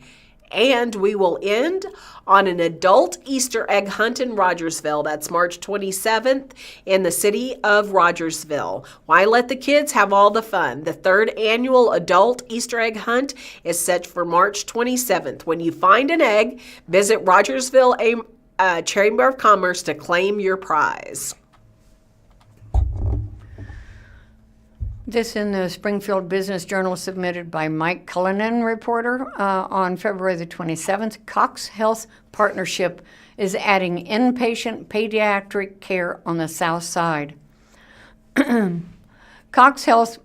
And we will end on an adult Easter egg hunt in Rogersville. That's March 27th in the city of Rogersville. Why let the kids have all the fun? The third annual adult Easter egg hunt is set for March 27th. When you find an egg, visit Rogersville Chamber of Commerce to claim your prize. This in the Springfield Business Journal submitted by Mike Cullinan, reporter, on February the 27th. Cox Health Partnership is adding inpatient pediatric care on the south side. Cox Health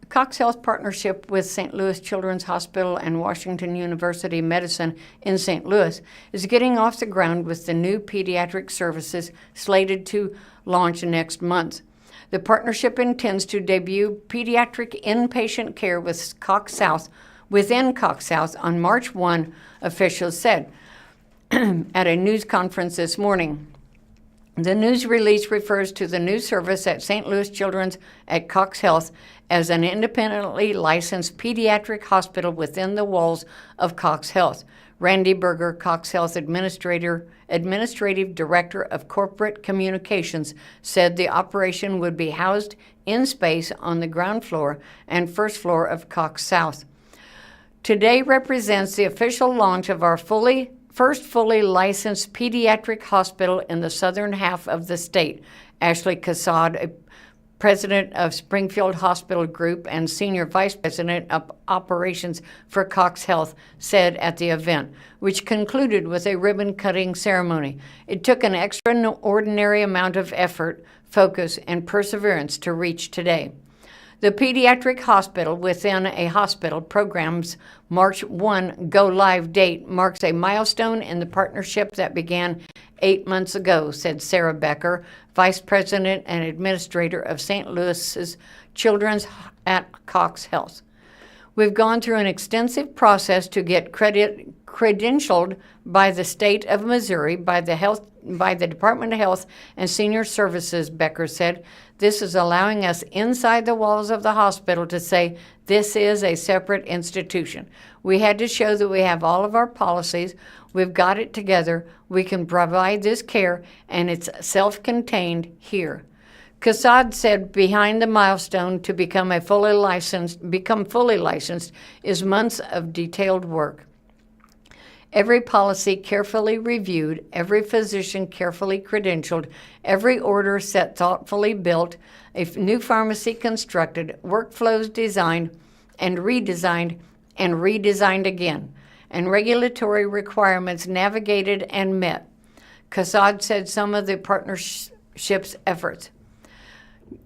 Partnership with St. Louis Children's Hospital and Washington University Medicine in St. Louis is getting off the ground with the new pediatric services slated to launch next month. The partnership intends to debut pediatric inpatient care with within Cox South on March 1, officials said at a news conference this morning. The news release refers to the new service at St. Louis Children's at Cox Health as an independently licensed pediatric hospital within the walls of Cox Health. Randy Berger, Cox Health Administrative Director of Corporate Communications, said the operation would be housed in space on the ground floor and first floor of Cox South. Today represents the official launch of our first fully licensed pediatric hospital in the southern half of the state. Ashley Cassad, President of Springfield Hospital Group and Senior Vice President of Operations for Cox Health, said at the event, which concluded with a ribbon-cutting ceremony. It took an extraordinary amount of effort, focus, and perseverance to reach today. The pediatric hospital within a hospital program's March 1 go-live date marks a milestone in the partnership that began 8 months ago, said Sarah Becker, Vice President and Administrator of St. Louis's Children's at Cox Health. We've gone through an extensive process to get credentialed by the state of Missouri, by the Department of Health and Senior Services, Becker said. This is allowing us inside the walls of the hospital to say this is a separate institution. We had to show that we have all of our policies. We've got it together. We can provide this care, and it's self-contained here. Cassad said behind the milestone to become fully licensed is months of detailed work. Every policy carefully reviewed, every physician carefully credentialed, every order set thoughtfully built, a new pharmacy constructed, workflows designed and redesigned again, and regulatory requirements navigated and met. Cassad said some of the partnership's efforts.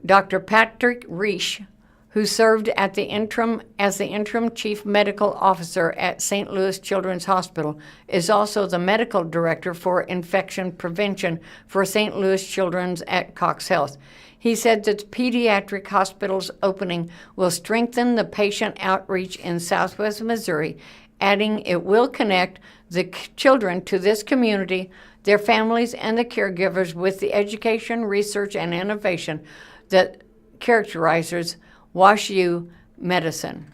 Dr. Patrick Reish, who served as the interim chief medical officer at St. Louis Children's Hospital, is also the medical director for infection prevention for St. Louis Children's at Cox Health. He said that the pediatric hospital's opening will strengthen the patient outreach in Southwest Missouri, adding it will connect the children to this community, their families, and the caregivers with the education, research, and innovation that characterizes WashU medicine.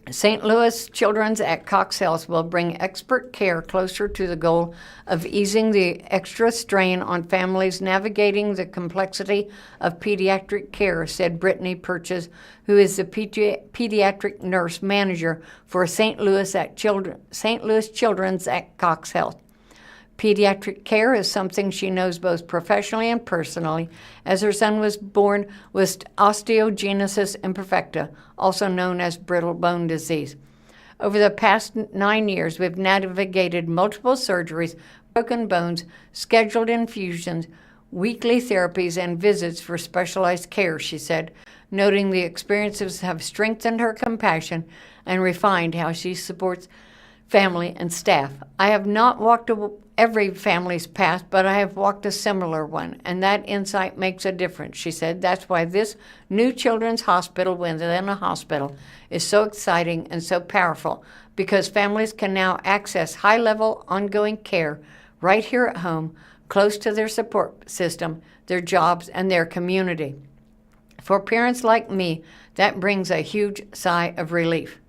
St. Louis Children's at Cox Health will bring expert care closer to the goal of easing the extra strain on families navigating the complexity of pediatric care, said Brittany Purchase, who is the pediatric nurse manager for St. Louis Children's at Cox Health. Pediatric care is something she knows both professionally and personally, as her son was born with osteogenesis imperfecta, also known as brittle bone disease. Over the past 9 years, we've navigated multiple surgeries, broken bones, scheduled infusions, weekly therapies, and visits for specialized care, she said, noting the experiences have strengthened her compassion and refined how she supports family and staff. I have not walked every family's path, but I have walked a similar one, and that insight makes a difference, she said. That's why this new children's hospital within a hospital is so exciting and so powerful, because families can now access high-level ongoing care right here at home, close to their support system, their jobs, and their community. For parents like me, that brings a huge sigh of relief.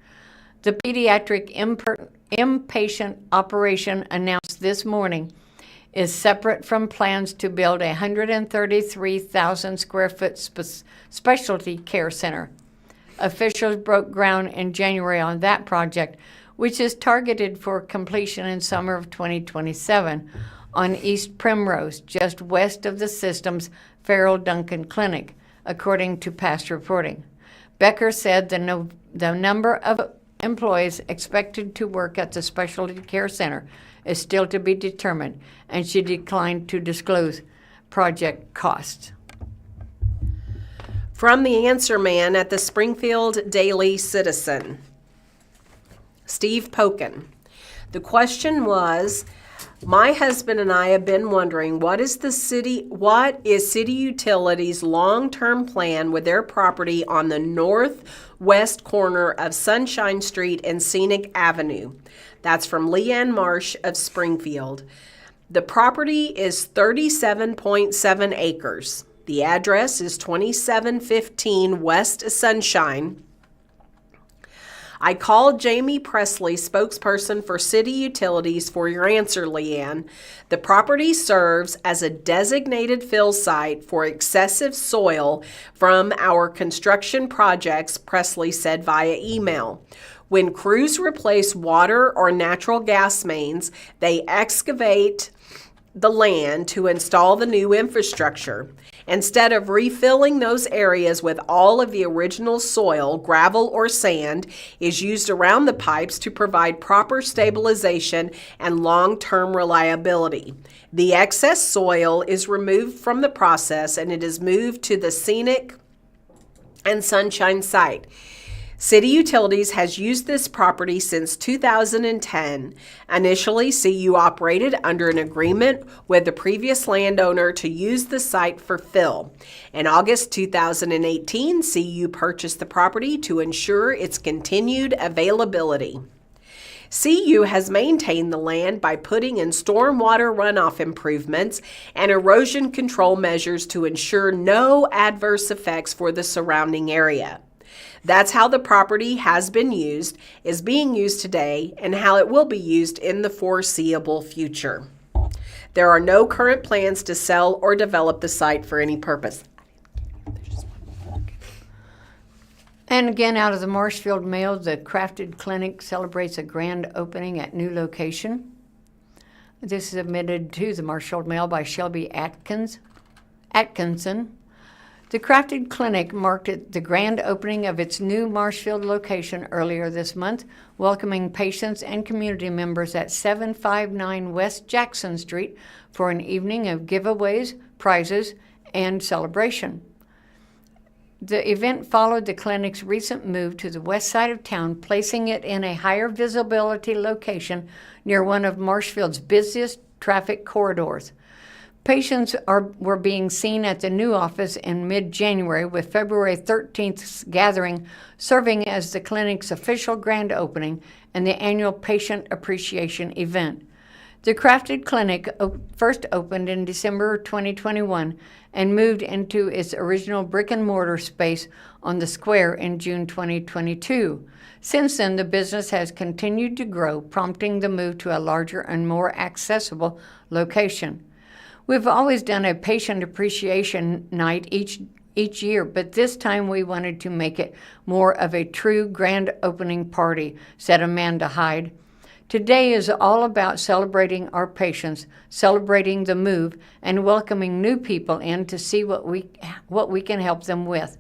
The pediatric inpatient operation announced this morning is separate from plans to build a 133,000 square foot specialty care center. Officials broke ground in January on that project, which is targeted for completion in summer of 2027 on East Primrose, just west of the system's Farrell Duncan Clinic, according to past reporting. Becker said the number of employees expected to work at the specialty care center is still to be determined, and she declined to disclose project costs. From the answer man at the Springfield Daily Citizen, Steve Pokin. The question was, my husband and I have been wondering what is City Utilities' long-term plan with their property on the northwest corner of Sunshine Street and Scenic Avenue. That's from Leanne Marsh of Springfield. The property is 37.7 acres. The address is 2715 West Sunshine. I called Jamie Presley, spokesperson for City Utilities, for your answer, Leanne. The property serves as a designated fill site for excessive soil from our construction projects, Presley said via email. When crews replace water or natural gas mains, they excavate the land to install the new infrastructure. Instead of refilling those areas with all of the original soil, gravel or sand is used around the pipes to provide proper stabilization and long-term reliability. The excess soil is removed from the process and it is moved to the Scenic and Sunshine site. City Utilities has used this property since 2010. Initially, CU operated under an agreement with the previous landowner to use the site for fill. In August 2018, CU purchased the property to ensure its continued availability. CU has maintained the land by putting in stormwater runoff improvements and erosion control measures to ensure no adverse effects for the surrounding area. That's how the property has been used, is being used today, and how it will be used in the foreseeable future. There are no current plans to sell or develop the site for any purpose. And again, out of the Marshfield Mail, the Crafted Clinic celebrates a grand opening at new location. This is submitted to the Marshfield Mail by Shelby Atkinson. The Crafted Clinic marked the grand opening of its new Marshfield location earlier this month, welcoming patients and community members at 759 West Jackson Street for an evening of giveaways, prizes, and celebration. The event followed the clinic's recent move to the west side of town, placing it in a higher visibility location near one of Marshfield's busiest traffic corridors. Patients were being seen at the new office in mid-January, with February 13th's gathering serving as the clinic's official grand opening and the annual patient appreciation event. The Crafted Clinic first opened in December 2021 and moved into its original brick-and-mortar space on the square in June 2022. Since then, the business has continued to grow, prompting the move to a larger and more accessible location. We've always done a patient appreciation night each year, but this time we wanted to make it more of a true grand opening party, said Amanda Hyde. Today is all about celebrating our patients, celebrating the move, and welcoming new people in to see what we can help them with.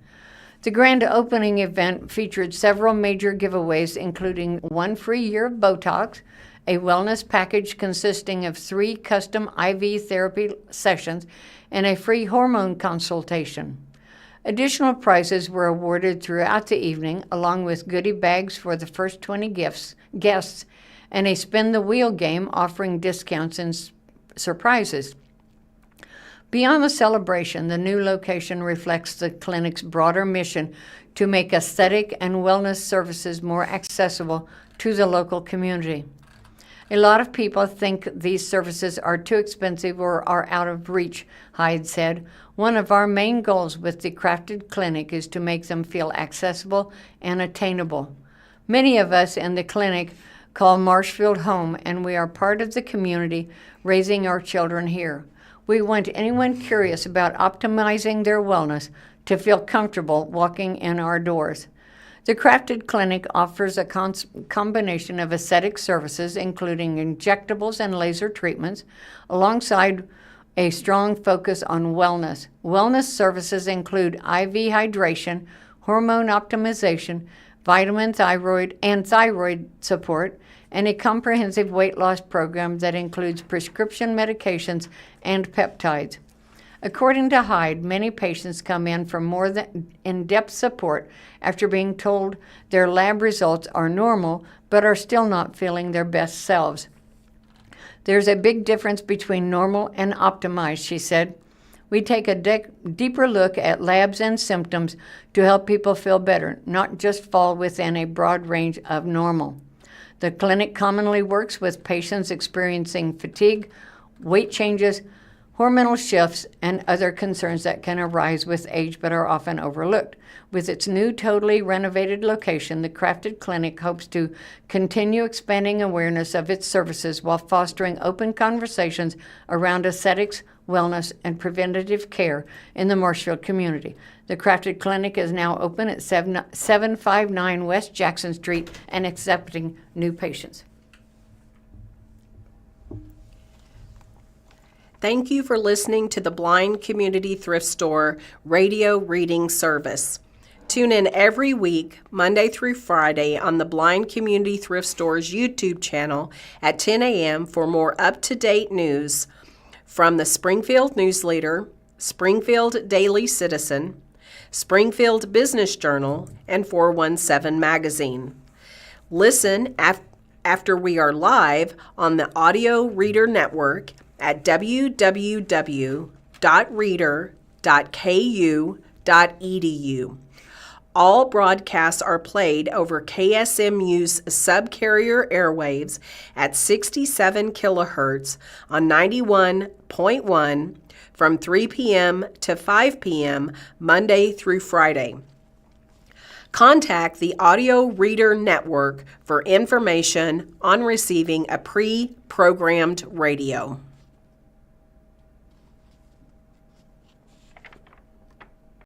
The grand opening event featured several major giveaways, including 1 free year of Botox, a wellness package consisting of 3 custom IV therapy sessions, and a free hormone consultation. Additional prizes were awarded throughout the evening, along with goodie bags for the first 20 guests, and a spin the wheel game offering discounts surprises. Beyond the celebration, the new location reflects the clinic's broader mission to make aesthetic and wellness services more accessible to the local community. A lot of people think these services are too expensive or are out of reach, Hyde said. One of our main goals with the Crafted Clinic is to make them feel accessible and attainable. Many of us in the clinic call Marshfield home, and we are part of the community raising our children here. We want anyone curious about optimizing their wellness to feel comfortable walking in our doors. The Crafted Clinic offers a combination of aesthetic services, including injectables and laser treatments, alongside a strong focus on wellness. Wellness services include IV hydration, hormone optimization, vitamin thyroid support, and a comprehensive weight loss program that includes prescription medications and peptides. According to Hyde, many patients come in for more than in-depth support after being told their lab results are normal but are still not feeling their best selves. There's a big difference between normal and optimized, she said. We take a deeper look at labs and symptoms to help people feel better, not just fall within a broad range of normal. The clinic commonly works with patients experiencing fatigue, weight changes, hormonal shifts, and other concerns that can arise with age but are often overlooked. With its new totally renovated location, the Crafted Clinic hopes to continue expanding awareness of its services while fostering open conversations around aesthetics, wellness, and preventative care in the Marshfield community. The Crafted Clinic is now open at 759 West Jackson Street and accepting new patients. Thank you for listening to the Blind Community Thrift Store radio reading service. Tune in every week, Monday through Friday, on the Blind Community Thrift Store's YouTube channel at 10 a.m. for more up-to-date news from the Springfield News-Leader, Springfield Daily Citizen, Springfield Business Journal, and 417 Magazine. Listen after we are live on the Audio Reader Network at www.reader.ku.edu. All broadcasts are played over KSMU's subcarrier airwaves at 67 kilohertz on 91.1 from 3 p.m. to 5 p.m. Monday through Friday. Contact the Audio Reader Network for information on receiving a pre-programmed radio.